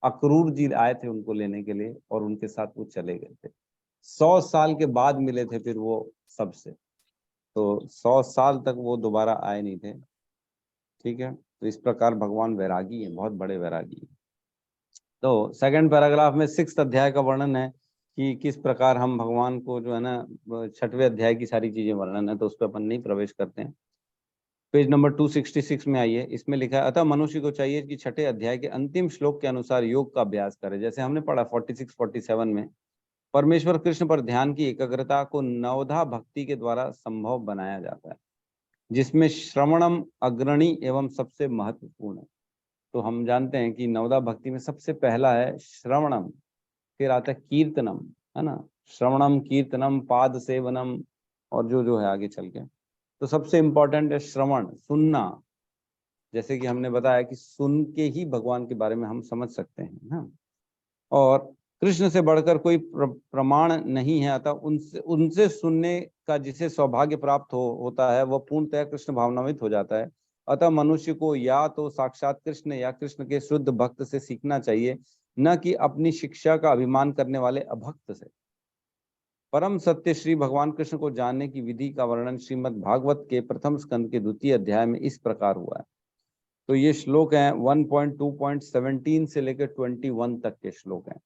अक्रूर जी आए थे उनको लेने के लिए और उनके साथ वो चले गए थे। 100 साल के बाद मिले थे फिर वो सबसे। तो 100 साल तक वो दोबारा आए नहीं थे। ठीक है, तो इस प्रकार भगवान वैरागी है, बहुत बड़े वैरागी है। तो सेकंड पैराग्राफ में 6th अध्याय का वर्णन है कि किस प्रकार हम भगवान को जो है ना, 6वें अध्याय की सारी चीजें वर्णन है, तो उस पर अपन नहीं प्रवेश करते हैं। पेज नंबर 266 में आइए। इसमें लिखा है, अतः मनुष्य को चाहिए कि 6ठे अध्याय के अंतिम श्लोक के अनुसार योग का अभ्यास करे। जैसे हमने पढ़ा 46-47 में, परमेश्वर कृष्ण पर ध्यान की एकाग्रता को नवधा भक्ति के द्वारा संभव बनाया जाता है, जिसमें श्रवणम अग्रणी एवं सबसे महत्वपूर्ण है। तो हम जानते हैं कि नवधा भक्ति में सबसे पहला है श्रवणम, फिर आता है कीर्तनम, है ना, श्रवणम, कीर्तनम, पाद सेवनम, और जो है आगे चल के। तो सबसे इंपॉर्टेंट है श्रवण, सुनना। जैसे कि हमने बताया कि सुन के ही भगवान के बारे में हम समझ सकते हैं ना। और कृष्ण से बढ़कर कोई प्रमाण नहीं है, अतः उनसे सुनने का जिसे सौभाग्य प्राप्त होता है वह पूर्णतः कृष्ण भावनान्वित हो जाता है। अतः मनुष्य को या तो साक्षात कृष्ण या कृष्ण के शुद्ध भक्त से सीखना चाहिए, न कि अपनी शिक्षा का अभिमान करने वाले अभक्त से। परम सत्य श्री भगवान कृष्ण को जानने की विधि का वर्णन श्रीमद् भागवत के प्रथम स्कंद के 2य अध्याय में इस प्रकार हुआ है। तो ये श्लोक हैं 1.2.17 से लेकर 21 तक के श्लोक हैं।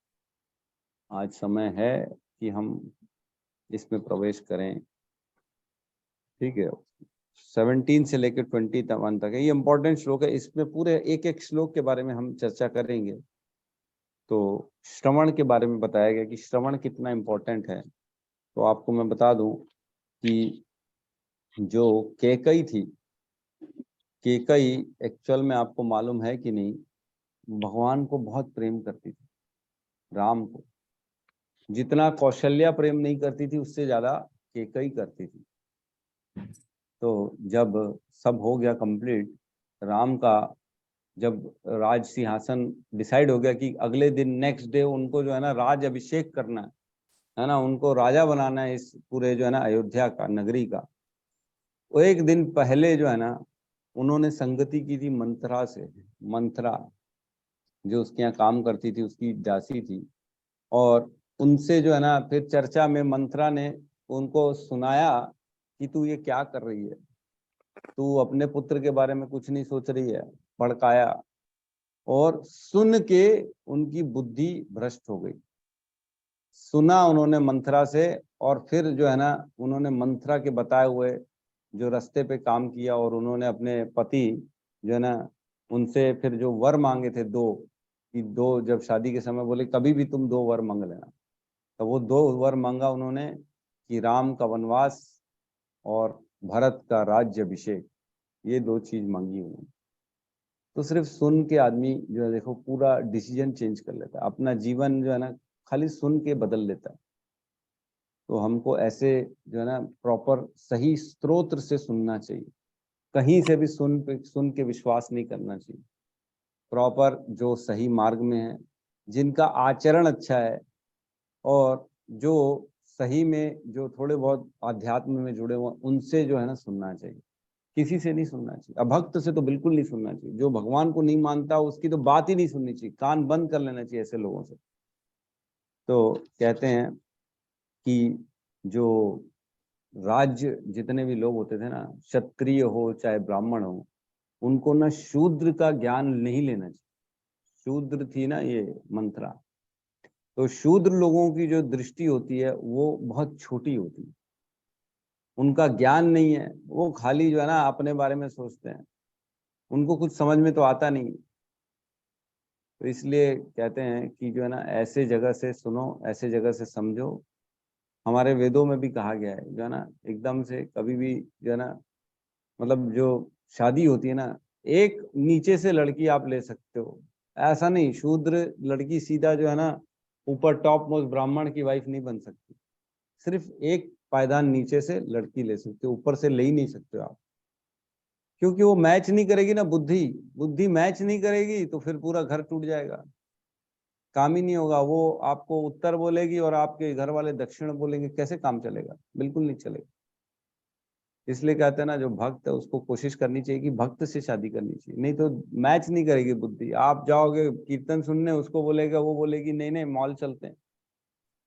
आज समय है कि हम इसमें प्रवेश करें। ठीक है, 17 से लेकर 21 तक है। ये इंपॉर्टेंट श्लोक है, इसमें पूरे एक एक श्लोक के बारे में हम चर्चा करेंगे। तो श्रवण के बारे में बताया गया कि श्रवण कितना इम्पोर्टेंट है। तो आपको मैं बता दूं कि जो कैकई थी, कैकई एक्चुअल में आपको मालूम है कि नहीं, भगवान को बहुत प्रेम करती थी, राम को। जितना कौशल्या प्रेम नहीं करती थी, उससे ज्यादा कैकई करती थी। तो जब सब हो गया कंप्लीट, राम का जब राज सिंहासन डिसाइड हो गया कि अगले दिन नेक्स्ट डे उनको जो है ना राज अभिषेक करना है ना, उनको राजा बनाना है इस पूरे जो है ना अयोध्या का, नगरी का। वो एक दिन पहले जो है ना, उन्होंने संगति की थी मंथरा से। मंथरा जो उसके यहाँ काम करती थी, उसकी दासी थी। और उनसे जो है ना फिर चर्चा में मंथरा ने उनको सुनाया कि तू ये क्या कर रही है, तू अपने पुत्र के बारे में कुछ नहीं सोच रही है। भड़काया और सुन के उनकी बुद्धि भ्रष्ट हो गई। सुना उन्होंने मंथरा से, और फिर जो है ना उन्होंने मंथरा के बताए हुए जो रास्ते पे काम किया, और उन्होंने अपने पति जो है ना उनसे फिर जो वर मांगे थे दो, कि दो, जब शादी के समय बोले कभी भी तुम दो वर मांग लेना, तो वो दो वर मांगा उन्होंने कि राम का वनवास और भरत का राज्य अभिषेक, ये दो चीज मांगी उन्होंने। तो सिर्फ सुन के आदमी जो है देखो पूरा डिसीजन चेंज कर लेता है, अपना जीवन जो है ना खाली सुन के बदल लेता है। तो हमको ऐसे जो है ना प्रॉपर सही स्रोत से सुनना चाहिए, कहीं से भी सुन के विश्वास नहीं करना चाहिए। प्रॉपर जो सही मार्ग में है, जिनका आचरण अच्छा है और जो सही में जो थोड़े बहुत आध्यात्म में जुड़े हुए, उनसे जो है ना सुनना चाहिए, किसी से नहीं सुनना चाहिए। अभक्त से तो बिल्कुल नहीं सुनना चाहिए, जो भगवान को नहीं मानता उसकी तो बात ही नहीं सुननी चाहिए, कान बंद कर लेना चाहिए ऐसे लोगों से। तो कहते हैं कि जो राज्य जितने भी लोग होते थे ना, क्षत्रिय हो चाहे ब्राह्मण हो, उनको ना शूद्र का ज्ञान नहीं लेना चाहिए। शूद्र थी ना ये मंत्रा, तो शूद्र लोगों की जो दृष्टि होती है वो बहुत छोटी होती है, उनका ज्ञान नहीं है, वो खाली जो है ना अपने बारे में सोचते हैं, उनको कुछ समझ में तो आता नहीं। तो इसलिए कहते हैं कि जो है ना ऐसे जगह से सुनो, ऐसे जगह से समझो। हमारे वेदों में भी कहा गया है जो है ना, एकदम से कभी भी जो है ना, मतलब जो शादी होती है ना, एक नीचे से लड़की आप ले सकते हो, ऐसा नहीं शूद्र लड़की सीधा जो है ना ऊपर टॉप मोस्ट ब्राह्मण की वाइफ नहीं बन सकती। सिर्फ एक पायदान नीचे से लड़की ले सकते हो, ऊपर से ले ही नहीं सकते हो आप, क्योंकि वो मैच नहीं करेगी ना, बुद्धि बुद्धि मैच नहीं करेगी तो फिर पूरा घर टूट जाएगा, काम ही नहीं होगा। वो आपको उत्तर बोलेगी और आपके घर वाले दक्षिण बोलेंगे, कैसे काम चलेगा? बिल्कुल नहीं चलेगा। इसलिए कहते हैं ना जो भक्त है उसको कोशिश करनी चाहिए कि भक्त से शादी करनी चाहिए, नहीं तो मैच नहीं करेगी बुद्धि। आप जाओगे कीर्तन सुनने, उसको बोलेगा, वो बोलेगी नहीं नहीं मॉल चलते हैं,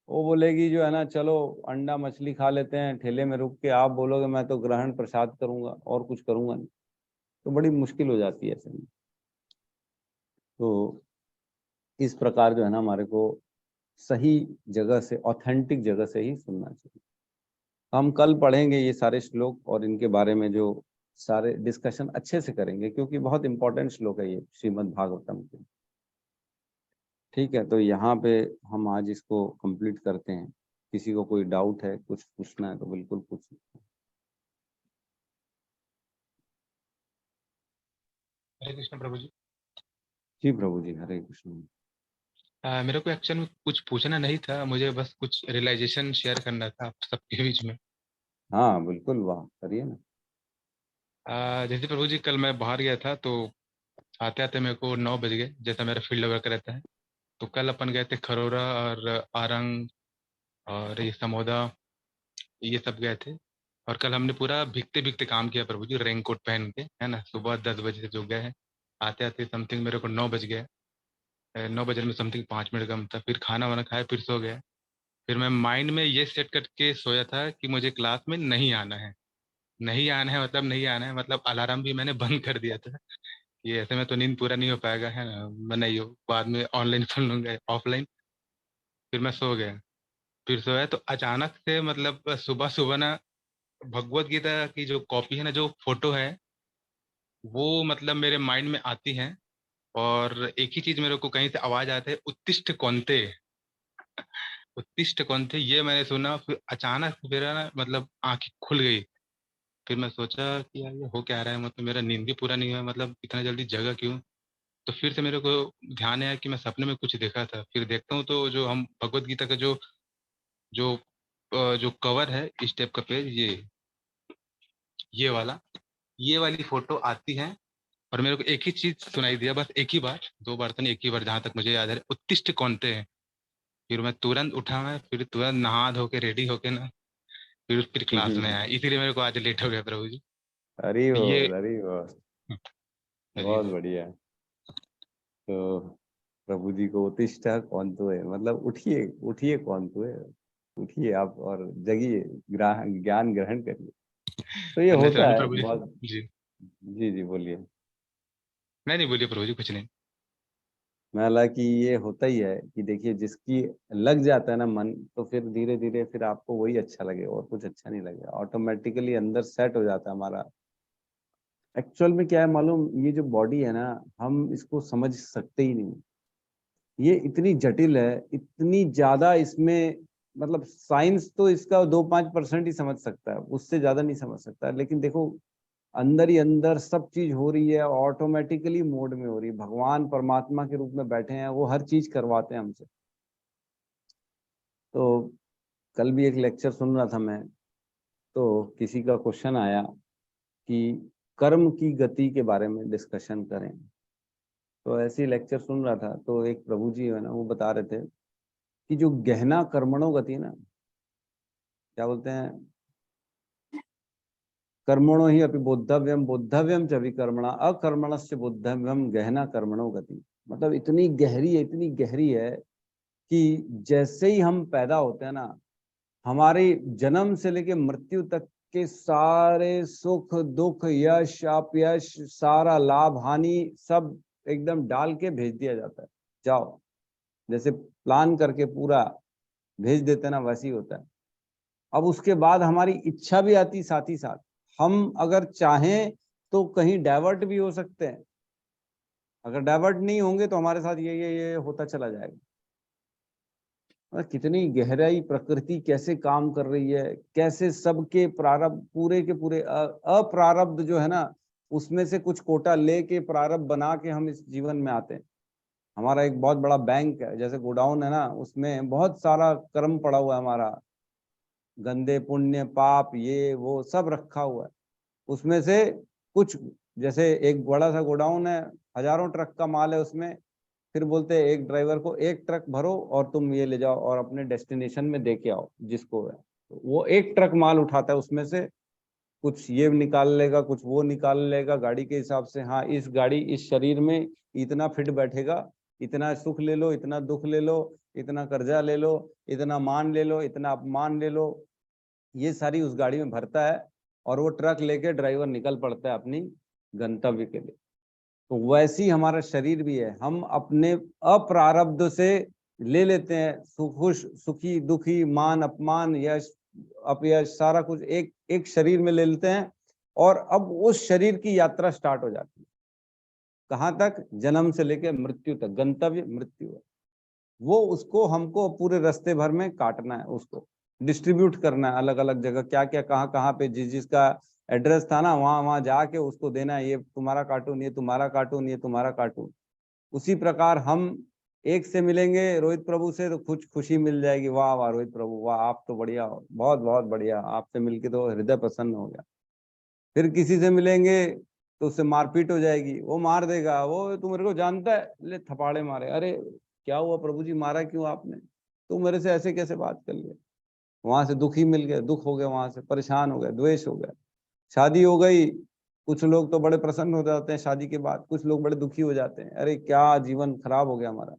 वो बोलेगी जो है ना चलो अंडा मछली खा लेते हैं ठेले में रुक के, आप बोलोगे मैं तो ग्रहण प्रसाद करूंगा और कुछ करूंगा नहीं, तो बड़ी मुश्किल हो जाती है ऐसे में। तो इस प्रकार जो है ना हमारे को सही जगह से, ऑथेंटिक जगह से ही सुनना चाहिए। हम कल पढ़ेंगे ये सारे श्लोक और इनके बारे में जो सारे डिस्कशन अच्छे से करेंगे, क्योंकि बहुत इंपॉर्टेंट श्लोक है ये श्रीमद् भागवतम के। ठीक है, तो यहाँ पे हम आज इसको कंप्लीट करते हैं। किसी को कोई डाउट है, कुछ पूछना है तो बिल्कुल पूछ सकते हैं। हरे कृष्ण प्रभु जी। जी प्रभु जी, हरे कृष्ण। मेरे को एक्चुअल में कुछ पूछना नहीं था, मुझे बस कुछ रियलाइजेशन शेयर करना था आप सबके बीच में। हाँ बिल्कुल, वाह करिए ना। जैसे प्रभु जी कल मैं बाहर गया था, तो आते आते मेरे को 9 बज गए, जैसा मेरा फील्ड वर्क रहता है। तो कल अपन गए थे खरोरा और आरंग और ये समोदा, ये सब गए थे। और कल हमने पूरा भीगते भीगते काम किया प्रभु जी, रेन कोट पहन के, है ना। सुबह 10 बजे से जो गए हैं, आते आते समथिंग मेरे को 9 बज गया। 9 बजे में समथिंग 5 मिनट कम था। फिर खाना वाना खाया, फिर सो गया। फिर मैं माइंड में ये सेट करके सोया था कि मुझे क्लास में नहीं आना है। नहीं आना है मतलब नहीं आना है, मतलब अलार्म भी मैंने बंद कर दिया था कि ऐसे में तो नींद पूरा नहीं हो पाएगा, है ना। मैं नहीं हो, बाद में ऑनलाइन सुन लूंगा, ऑफलाइन। फिर मैं सो गया। फिर सोया तो अचानक से मतलब सुबह सुबह ना, भगवत गीता की जो कॉपी है ना, जो फोटो है, वो मतलब मेरे माइंड में आती है। और एक ही चीज मेरे को कहीं से आवाज आती है, उत्तिष्ठ कौन्ते। उत्तिष्ठ कौन्ते, ये मैंने सुना। फिर अचानक मेरा ना मतलब आंखें खुल गई। फिर मैं सोचा कि यार ये हो क्या रहा है, मतलब मेरा नींद भी पूरा नहीं हुआ, मतलब इतना जल्दी जगा क्यों। तो फिर से मेरे को ध्यान आया कि मैं सपने में कुछ देखा था। फिर देखता हूँ तो जो हम भगवत गीता का जो जो जो कवर है, इस टाइप का पेज, ये वाला, ये वाली फोटो आती है। और मेरे को एक ही चीज सुनाई दिया, बस एक ही बार, 2 बार तो नहीं, एक ही बार, जहां तक मुझे याद है, उत्तिष्ठ कौन्ते हैं। फिर मैं तुरंत उठा, मैं फिर तुरंत नहा धो के रेडी होके ना, फिर क्लास में आया। इसीलिए मेरे को आज लेट हो गया प्रभु जी। हरि ये बोल, हरि बोल, बहुत बढ़िया। तो प्रभु जी को उत्तिष्ठ कौन तो है, मतलब उठिए उठिए कौन तो है, उठिए आप और जगिए, ज्ञान ग्रहण करिए। तो ये नहीं सर, होता अभी है प्रभु जी। बहुत। जी। जी जी बोलिए। नहीं नहीं, बोलिए प्रभु जी, कुछ नहीं। हालांकि ये होता ही है कि देखिए जिसकी लग जाता है ना मन, तो फिर धीरे धीरे फिर आपको वही अच्छा लगे और कुछ अच्छा नहीं लगे, ऑटोमेटिकली अंदर सेट हो जाता है हमारा एक्चुअल में क्या है मालूम, ये जो बॉडी है ना, हम इसको समझ सकते ही नहीं। ये इतनी जटिल है, इतनी ज्यादा इसमें, मतलब साइंस तो इसका 2-5% ही समझ सकता है, उससे ज्यादा नहीं समझ सकता। लेकिन देखो अंदर ही अंदर सब चीज हो रही है, ऑटोमेटिकली मोड में हो रही है। भगवान परमात्मा के रूप में बैठे हैं, वो हर चीज करवाते हैं हमसे। तो कल भी एक लेक्चर सुन रहा था मैं, तो किसी का क्वेश्चन आया कि कर्म की गति के बारे में डिस्कशन करें। तो ऐसे ही लेक्चर सुन रहा था, तो एक प्रभु जी है ना, वो बता रहे थे कि जो गहना कर्मणों गति है ना, क्या बोलते हैं, कर्मणो ही अपि बोद्धव्यम बोद्धव्यम च विकर्मणा अकर्मणस्य बोद्धव्यम गहना कर्मणो गति। मतलब इतनी गहरी है कि जैसे ही हम पैदा होते हैं ना, हमारे जन्म से लेके मृत्यु तक के सारे सुख दुख यश अपयश सारा लाभ हानि सब एकदम डाल के भेज दिया जाता है, जाओ, जैसे प्लान करके पूरा भेज देते हैं ना, वैसे ही होता है। अब उसके बाद हमारी इच्छा भी आती साथ ही साथ, हम अगर चाहें तो कहीं डाइवर्ट भी हो सकते हैं। अगर डाइवर्ट नहीं होंगे तो हमारे साथ ये होता चला जाएगा। कितनी गहराई प्रकृति कैसे काम कर रही है, कैसे सबके प्रारब्ध पूरे के पूरे अप्रारब्ध जो है ना, उसमें से कुछ कोटा लेके प्रारब्ध बना के हम इस जीवन में आते हैं। हमारा एक बहुत बड़ा बैंक है, जैसे गोडाउन है ना, उसमें बहुत सारा कर्म पड़ा हुआ है हमारा, गंदे पुण्य पाप ये वो सब रखा हुआ है। उसमें से कुछ, जैसे एक बड़ा सा गोडाउन है, हजारों ट्रक का माल है उसमें, फिर बोलते हैं एक ड्राइवर को एक ट्रक भरो और तुम ये ले जाओ और अपने डेस्टिनेशन में दे के आओ जिसको है। तो वो एक ट्रक माल उठाता है, उसमें से कुछ ये निकाल लेगा, कुछ वो निकाल लेगा गाड़ी के हिसाब से। हाँ, इस गाड़ी इस शरीर में इतना फिट बैठेगा, इतना सुख ले लो, इतना दुख ले लो, इतना कर्जा ले लो, इतना मान ले लो, इतना अपमान ले लो, ये सारी उस गाड़ी में भरता है और वो ट्रक लेके ड्राइवर निकल पड़ता है अपनी गंतव्य के लिए। तो वैसी हमारा शरीर भी है, हम अपने अप्रारब्ध से ले लेते हैं, खुश सुखी दुखी मान अपमान यश अपयश सारा कुछ एक एक शरीर में ले लेते हैं। और अब उस शरीर की यात्रा स्टार्ट हो जाती है, कहाँ तक, जन्म से लेकर मृत्यु तक, गंतव्य मृत्यु है। वो उसको हमको पूरे रास्ते भर में काटना है, उसको डिस्ट्रीब्यूट करना है अलग अलग जगह, क्या क्या कहाँ कहाँ पे जिस जिसका एड्रेस था ना, वहां वहां जाके उसको देना है, ये तुम्हारा कार्टून, ये तुम्हारा कार्टून, ये तुम्हारा कार्टून। उसी प्रकार हम एक से मिलेंगे रोहित प्रभु से तो कुछ खुशी मिल जाएगी, वाह वाह रोहित प्रभु वाह, आप तो बढ़िया हो, बहुत बहुत बढ़िया, आपसे मिलके तो हृदय प्रसन्न हो गया। फिर किसी से मिलेंगे तो उससे मारपीट हो जाएगी, वो मार देगा, वो तू मेरे को जानता है, ले थपाड़े मारे, अरे क्या हुआ प्रभु जी, मारा क्यों आपने, तू मेरे से ऐसे कैसे बात कर लिया। वहां से दुखी मिल गया, दुख हो गया, वहां से परेशान हो गया, द्वेष हो गया। शादी हो गई, कुछ लोग तो बड़े प्रसन्न हो जाते हैं शादी के बाद, कुछ लोग बड़े दुखी हो जाते हैं, अरे क्या जीवन खराब हो गया हमारा।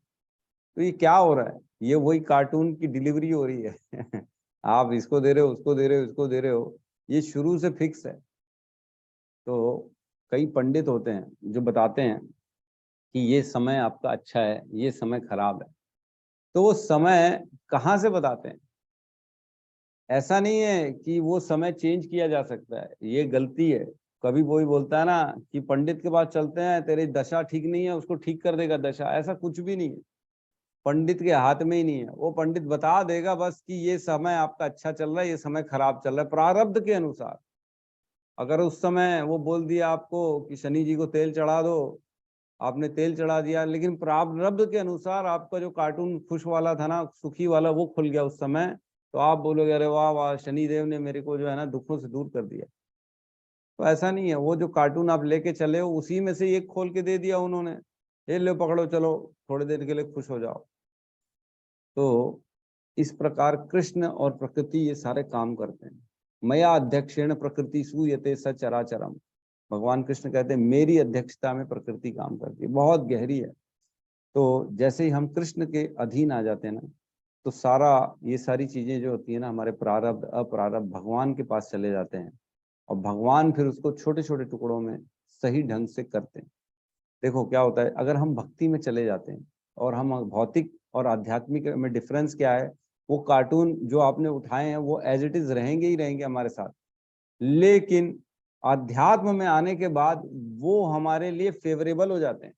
तो ये क्या हो रहा है, ये वही कार्टून की डिलीवरी हो रही है आप इसको दे रहे हो, उसको दे रहे हो, इसको दे रहे हो, ये शुरू से फिक्स है। तो कई पंडित होते हैं जो बताते हैं कि ये समय आपका अच्छा है, ये समय खराब है। तो वो समय कहाँ से बताते हैं, ऐसा नहीं है कि वो समय चेंज किया जा सकता है, ये गलती है। कभी कोई बोलता है ना कि पंडित के पास चलते हैं, तेरी दशा ठीक नहीं है, उसको ठीक कर देगा दशा, ऐसा कुछ भी नहीं है, पंडित के हाथ में ही नहीं है। वो पंडित बता देगा बस कि ये समय आपका अच्छा चल रहा है, ये समय खराब चल रहा है प्रारब्ध के अनुसार। अगर उस समय वो बोल दिया आपको कि शनि जी को तेल चढ़ा दो, आपने तेल चढ़ा दिया, लेकिन प्रारब्ध के अनुसार आपका जो कार्टून खुश वाला था ना, सुखी वाला, वो खुल गया उस समय, तो आप बोलोगे अरे वाह वाह, शनि देव ने मेरे को जो है ना दुखों से दूर कर दिया। तो ऐसा नहीं है, वो जो कार्टून आप लेके चले हो उसी में से एक खोल के दे दिया उन्होंने, ये लो पकड़ो, चलो थोड़ी देर के लिए खुश हो जाओ। तो इस प्रकार कृष्ण और प्रकृति ये सारे काम करते हैं। मया अध्यक्षेण प्रकृति सूयते सचराचरम, भगवान कृष्ण कहते हैं मेरी अध्यक्षता में प्रकृति काम करती है, बहुत गहरी है। तो जैसे ही हम कृष्ण के अधीन आ जाते हैं ना, तो सारा ये सारी चीजें जो होती है ना, हमारे प्रारब्ध अप्रारब्ध भगवान के पास चले जाते हैं, और भगवान फिर उसको छोटे छोटे टुकड़ों में सही ढंग से करते हैं। देखो क्या होता है, अगर हम भक्ति में चले जाते हैं और हम भौतिक और आध्यात्मिक में डिफरेंस क्या है, वो कार्टून जो आपने उठाए हैं वो एज इट इज रहेंगे ही रहेंगे हमारे साथ, लेकिन अध्यात्म में आने के बाद वो हमारे लिए फेवरेबल हो जाते हैं।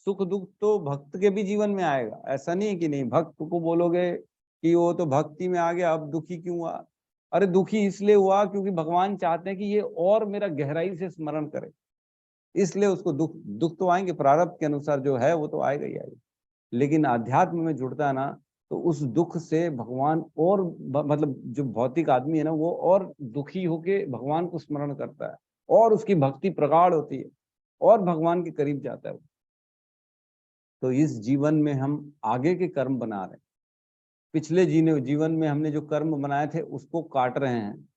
सुख दुख तो भक्त के भी जीवन में आएगा, ऐसा नहीं है कि नहीं। भक्त को बोलोगे कि वो तो भक्ति में आ गया, अब दुखी क्यों हुआ? अरे दुखी इसलिए हुआ क्योंकि भगवान चाहते हैं कि ये और मेरा गहराई से स्मरण करे, इसलिए उसको दुख तो आएंगे, प्रारब्ध के अनुसार जो है वो तो आएगा ही आएगा। लेकिन आध्यात्म में जुड़ता है ना, तो उस दुख से भगवान और मतलब जो भौतिक आदमी है ना, वो और दुखी होके भगवान को स्मरण करता है और उसकी भक्ति प्रगाढ़ होती है और भगवान के करीब जाता है। तो इस जीवन में हम आगे के कर्म बना रहे हैं। पिछले जीवन में हमने जो कर्म बनाए थे उसको काट रहे हैं,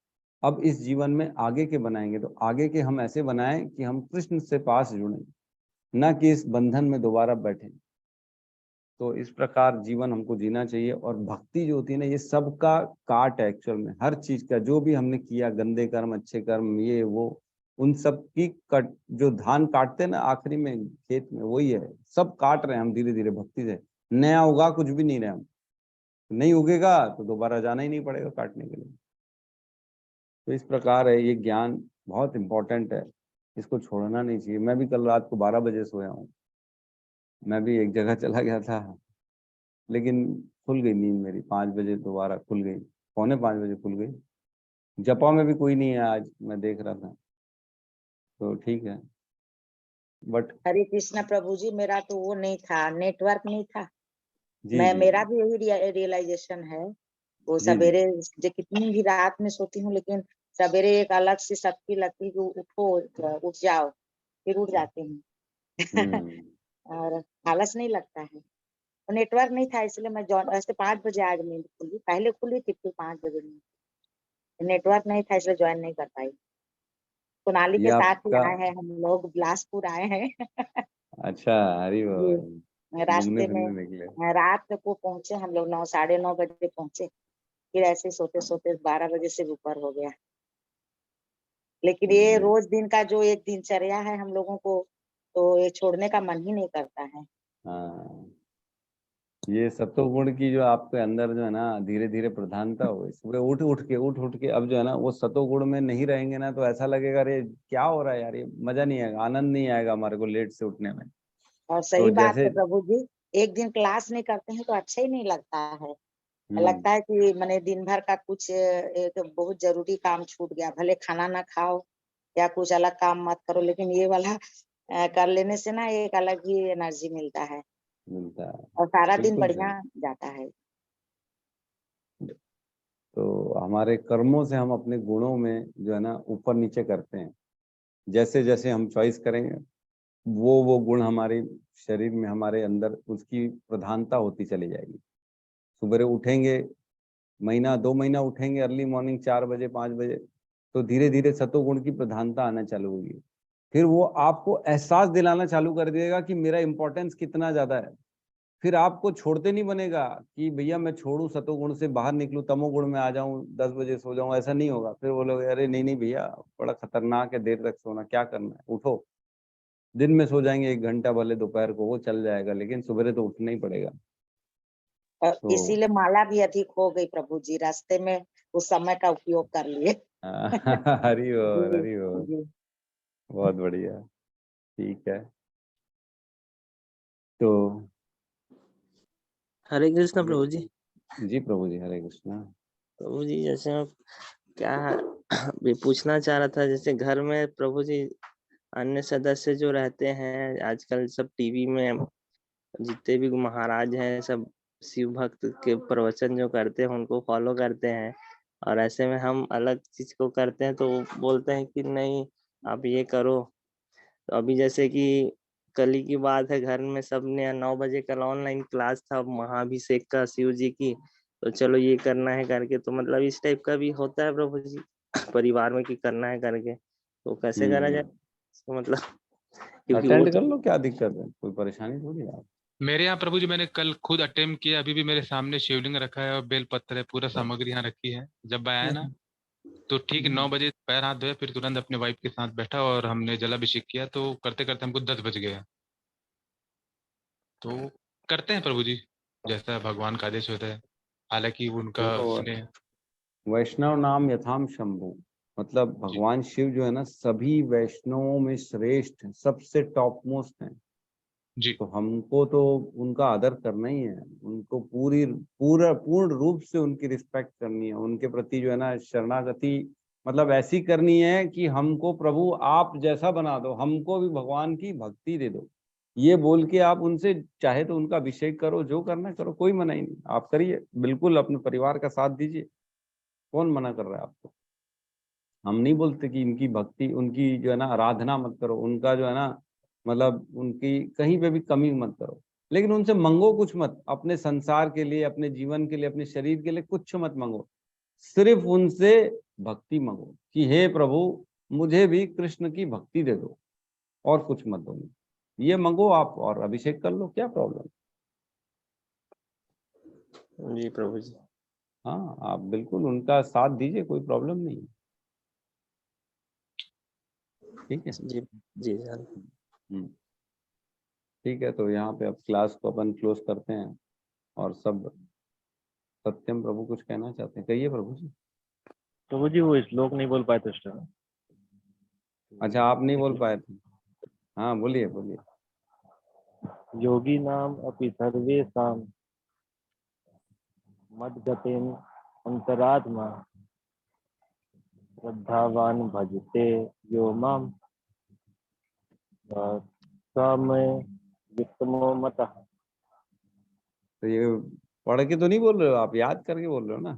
अब इस जीवन में आगे के बनाएंगे। तो आगे के हम ऐसे बनाएं कि हम कृष्ण से पास जुड़ें, ना कि इस बंधन में दोबारा बैठें। तो इस प्रकार जीवन हमको जीना चाहिए। और भक्ति जो होती है ना, ये सबका काट है एक्चुअल में, हर चीज का जो भी हमने किया, गंदे कर्म अच्छे कर्म ये वो, उन सब की कट, जो धान काटते हैं ना आखिरी में खेत में, वही है। सब काट रहे हैं हम धीरे धीरे भक्ति से। नया उगा कुछ भी नहीं रहे हम, नहीं उगेगा तो दोबारा जाना ही नहीं पड़ेगा काटने के लिए। तो इस प्रकार है, ये ज्ञान बहुत इंपॉर्टेंट है, इसको छोड़ना नहीं चाहिए। मैं भी कल रात को 12 बजे सोया हूँ। मैं भी एक जगह चला गया था, लेकिन खुल गई नींद मेरी 5 बजे, दोबारा खुल गई, 4:45 बजे खुल गई। जपा में भी कोई नहीं है आज, मैं देख रहा था, तो ठीक है। बट हरे कृष्णा प्रभु जी, मेरा तो वो नहीं था, नेटवर्क नहीं था। जी मैं जी मेरा भी यही रियलाइजेशन है। वो जी जी सवेरे जो कितनी भी रात में सोती हूँ, लेकिन सवेरे एक अलग से शक्ति लगती है कि उठो, उठ जाओ, फिर उठ जाती हूँ। और आलस नहीं लगता है। नेटवर्क नहीं था इसलिए मैं ऐसे 5 बजे आज नींद खुली, पहले खुली थी फिर 5 बजे नींद। नेटवर्क नहीं था इसलिए ज्वाइन नहीं कर पाई। कुनाली ये के साथ ही आपका, आए हैं हम लोग, बिलासपुर आए हैं। अच्छा, हरी जी, घूमने रास्ते फिरने निकले। में रात को पहुंचे हम लोग, 9 साढ़े 9 बजे पहुंचे। फिर ऐसे सोते सोते 12 बजे से ऊपर हो गया। लेकिन ये जी रोज दिन का जो एक दिनचर्या है हम लोगों को, तो ये छोड़ने का मन ही नहीं करता है। हाँ, ये सतोगुण की जो आपके अंदर जो है ना धीरे धीरे प्रधानता हो गई। सुबह उठ के अब जो है ना वो सतोगुण में नहीं रहेंगे ना, तो ऐसा लगेगा अरे क्या हो रहा है यार, ये मजा नहीं आएगा, आनंद नहीं आएगा हमारे को लेट से उठने में। और तो सही बात जैसे है प्रभु जी, एक दिन क्लास नहीं करते हैं तो अच्छा ही नहीं लगता है। लगता हम्म है कि मैंने दिन भर का कुछ एक बहुत जरूरी काम छूट गया। भले खाना ना खाओ या कुछ अलग काम मत करो, लेकिन ये वाला कर लेने से ना एक अलग ही एनर्जी मिलता है मिलता है, और सारा दिन बिल्कुल बढ़िया सही। जाता है। तो हमारे कर्मों से हम अपने गुणों में जो है ना ऊपर नीचे करते हैं। जैसे जैसे हम चॉइस करेंगे, वो गुण हमारे शरीर में, हमारे अंदर उसकी प्रधानता होती चली जाएगी। सुबह उठेंगे, महीना 2 महीना उठेंगे अर्ली मॉर्निंग 4 बजे 5 बजे, तो धीरे धीरे सतोगुण की प्रधानता आना चालू होगी। फिर वो आपको एहसास दिलाना चालू कर देगा कि मेरा इंपॉर्टेंस कितना ज्यादा है। फिर आपको छोड़ते नहीं बनेगा कि भैया मैं छोड़ू सतोगुण से बाहर निकलूं, तमोगुण में आ जाऊं, 10 बजे सो जाऊं, ऐसा नहीं होगा। फिर बोलोगे अरे नहीं नहीं भैया, बड़ा खतरनाक है देर तक सोना, क्या करना है, उठो। दिन में सो जाएंगे 1 घंटा, भले दोपहर को वो चल जाएगा, लेकिन सुबह तो उठना ही पड़ेगा। और तो इसीलिए माला भी अधिक हो गई प्रभु जी, रास्ते में उस समय का उपयोग कर लिए। हरी बोल जी हरी बोल, जी। बहुत बढ़िया, ठीक है। तो हरे कृष्ण प्रभु जी। जी प्रभु जी, हरे कृष्णा। प्रभु जी जैसे आप क्या भी पूछना चाह रहा था, जैसे घर में प्रभु जी अन्य सदस्य जो रहते हैं, आजकल सब टीवी में जितने भी महाराज हैं सब शिव भक्त के प्रवचन जो करते हैं उनको फॉलो करते हैं, और ऐसे में हम अलग चीज को करते हैं तो वो बोलते हैं कि नहीं आप ये करो। तो अभी जैसे कि कल ही की बात है, घर में सबने 9 बजे कल ऑनलाइन क्लास था महाभिषेक का शिव जी की, तो चलो ये करना है करके, तो मतलब इस टाइप का भी होता है प्रभु जी परिवार में कि करना है करके, तो कैसे करा जाए तो मतलब क्योंकि वो अटेंड कर लो, क्या दिक्कत है, कोई परेशानी थोड़ी है। मेरे यहाँ प्रभु जी मैंने कल खुद अटेम्प्ट किया, अभी भी मेरे सामने शिवलिंग रखा है और बेलपत्र है, पूरा सामग्री यहाँ रखी है। जब मैं आया ना तो ठीक 9 बजे पैर हाथ धोए, फिर तुरंत अपने वाइफ के साथ बैठा और हमने जलाभिषेक किया, तो करते करते हमको 10 बज गया। तो करते हैं प्रभु जी, जैसा भगवान का आदेश होता है, हालांकि उनका देखो, स्नेह। वैष्णव नाम यथाम शंभु, मतलब भगवान शिव जो है ना सभी वैष्णवों में श्रेष्ठ है, सबसे टॉप मोस्ट है। जी तो हमको तो उनका आदर करना ही है, उनको पूर्ण रूप से उनकी रिस्पेक्ट करनी है, उनके प्रति जो है ना शरणागति मतलब ऐसी करनी है कि हमको प्रभु आप जैसा बना दो, हमको भी भगवान की भक्ति दे दो। ये बोल के आप उनसे चाहे तो उनका अभिषेक करो, जो करना करो, कोई मना ही नहीं, आप करिए, बिल्कुल अपने परिवार का साथ दीजिए, कौन मना कर रहा है आपको। हम नहीं बोलते कि इनकी भक्ति, उनकी जो है ना आराधना मत करो, उनका जो है ना मतलब उनकी कहीं पे भी कमी मत करो, लेकिन उनसे मंगो कुछ मत, अपने संसार के लिए, अपने जीवन के लिए, अपने शरीर के लिए कुछ मत मंगो, सिर्फ उनसे भक्ति मंगो कि हे प्रभु मुझे भी कृष्ण की भक्ति दे दो, और कुछ मत दो, ये मंगो आप और अभिषेक कर लो, क्या प्रॉब्लम। जी प्रभु जी। हाँ आप बिल्कुल उनका साथ दीजिए, कोई प्रॉब्लम नहीं है, ठीक है। जी जी सर। ठीक है, तो यहाँ पे अब क्लास को अपन क्लोज करते हैं, और सब सत्यम प्रभु कुछ कहना चाहते हैं, कहिए प्रभु जी। प्रभु जी वो श्लोक नहीं बोल पाए थे उस टाइम। अच्छा आप नहीं बोल पाए थे, हाँ बोलिए बोलिए। योगी नाम अपि सर्वेषां मद्गतेन अंतरात्मा श्रद्धावान भजते यो माम स मे युक्तमो मतः। तो ये पढ़ के तो नहीं बोल रहे हो आप, याद करके बोल रहे हो ना।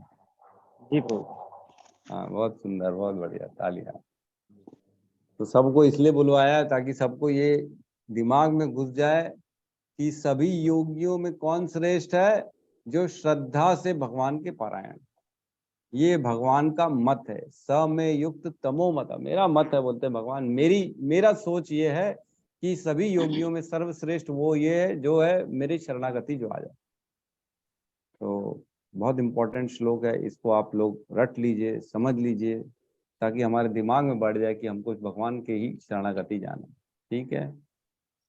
जी प्रभु। हाँ बहुत सुंदर, बहुत बढ़िया, तालियां। तो सबको इसलिए बुलवाया ताकि सबको ये दिमाग में घुस जाए कि सभी योगियों में कौन श्रेष्ठ है, जो श्रद्धा से भगवान के पारायण, ये भगवान का मत है। स में युक्त तमो मत, मेरा मत है बोलते हैं भगवान, मेरा सोच ये है कि सभी योगियों में सर्वश्रेष्ठ वो ये है जो है मेरी शरणागति जो आ जाए। तो बहुत इंपॉर्टेंट श्लोक है, इसको आप लोग रट लीजिए, समझ लीजिए, ताकि हमारे दिमाग में बढ़ जाए कि हमको भगवान के ही शरणागति जाना। ठीक है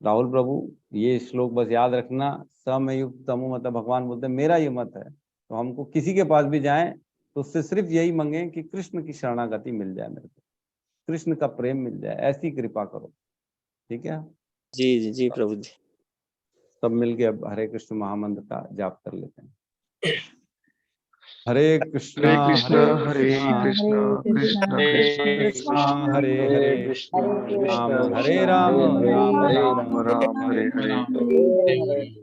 राहुल प्रभु, ये श्लोक बस याद रखना, स में युक्त तमो मत, भगवान बोलते हैं मेरा ये मत है। तो हमको किसी के पास भी जाएं तो उससे सिर्फ यही मांगे कि कृष्ण की शरणागति मिल जाए, मेरे को कृष्ण का प्रेम मिल जाए, ऐसी कृपा करो। ठीक है जी जी जी प्रभु जी। सब मिलके अब हरे कृष्ण महामंत्र का जाप कर लेते हैं। हरे कृष्णा हरे कृष्णा कृष्ण कृष्ण हरे हरे, राम हरे राम, राम राम राम हरे हरे।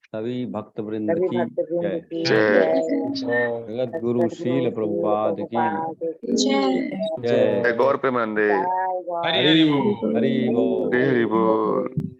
सभी भक्त वृंद सभी की भक्त वृंद जय। की जय। जय। जगत गुरु शील प्रभुपाद की जय। जय। गौर प्रेमानंदे। जय गौर। हरि हरि बोल। हरि हरि बोल।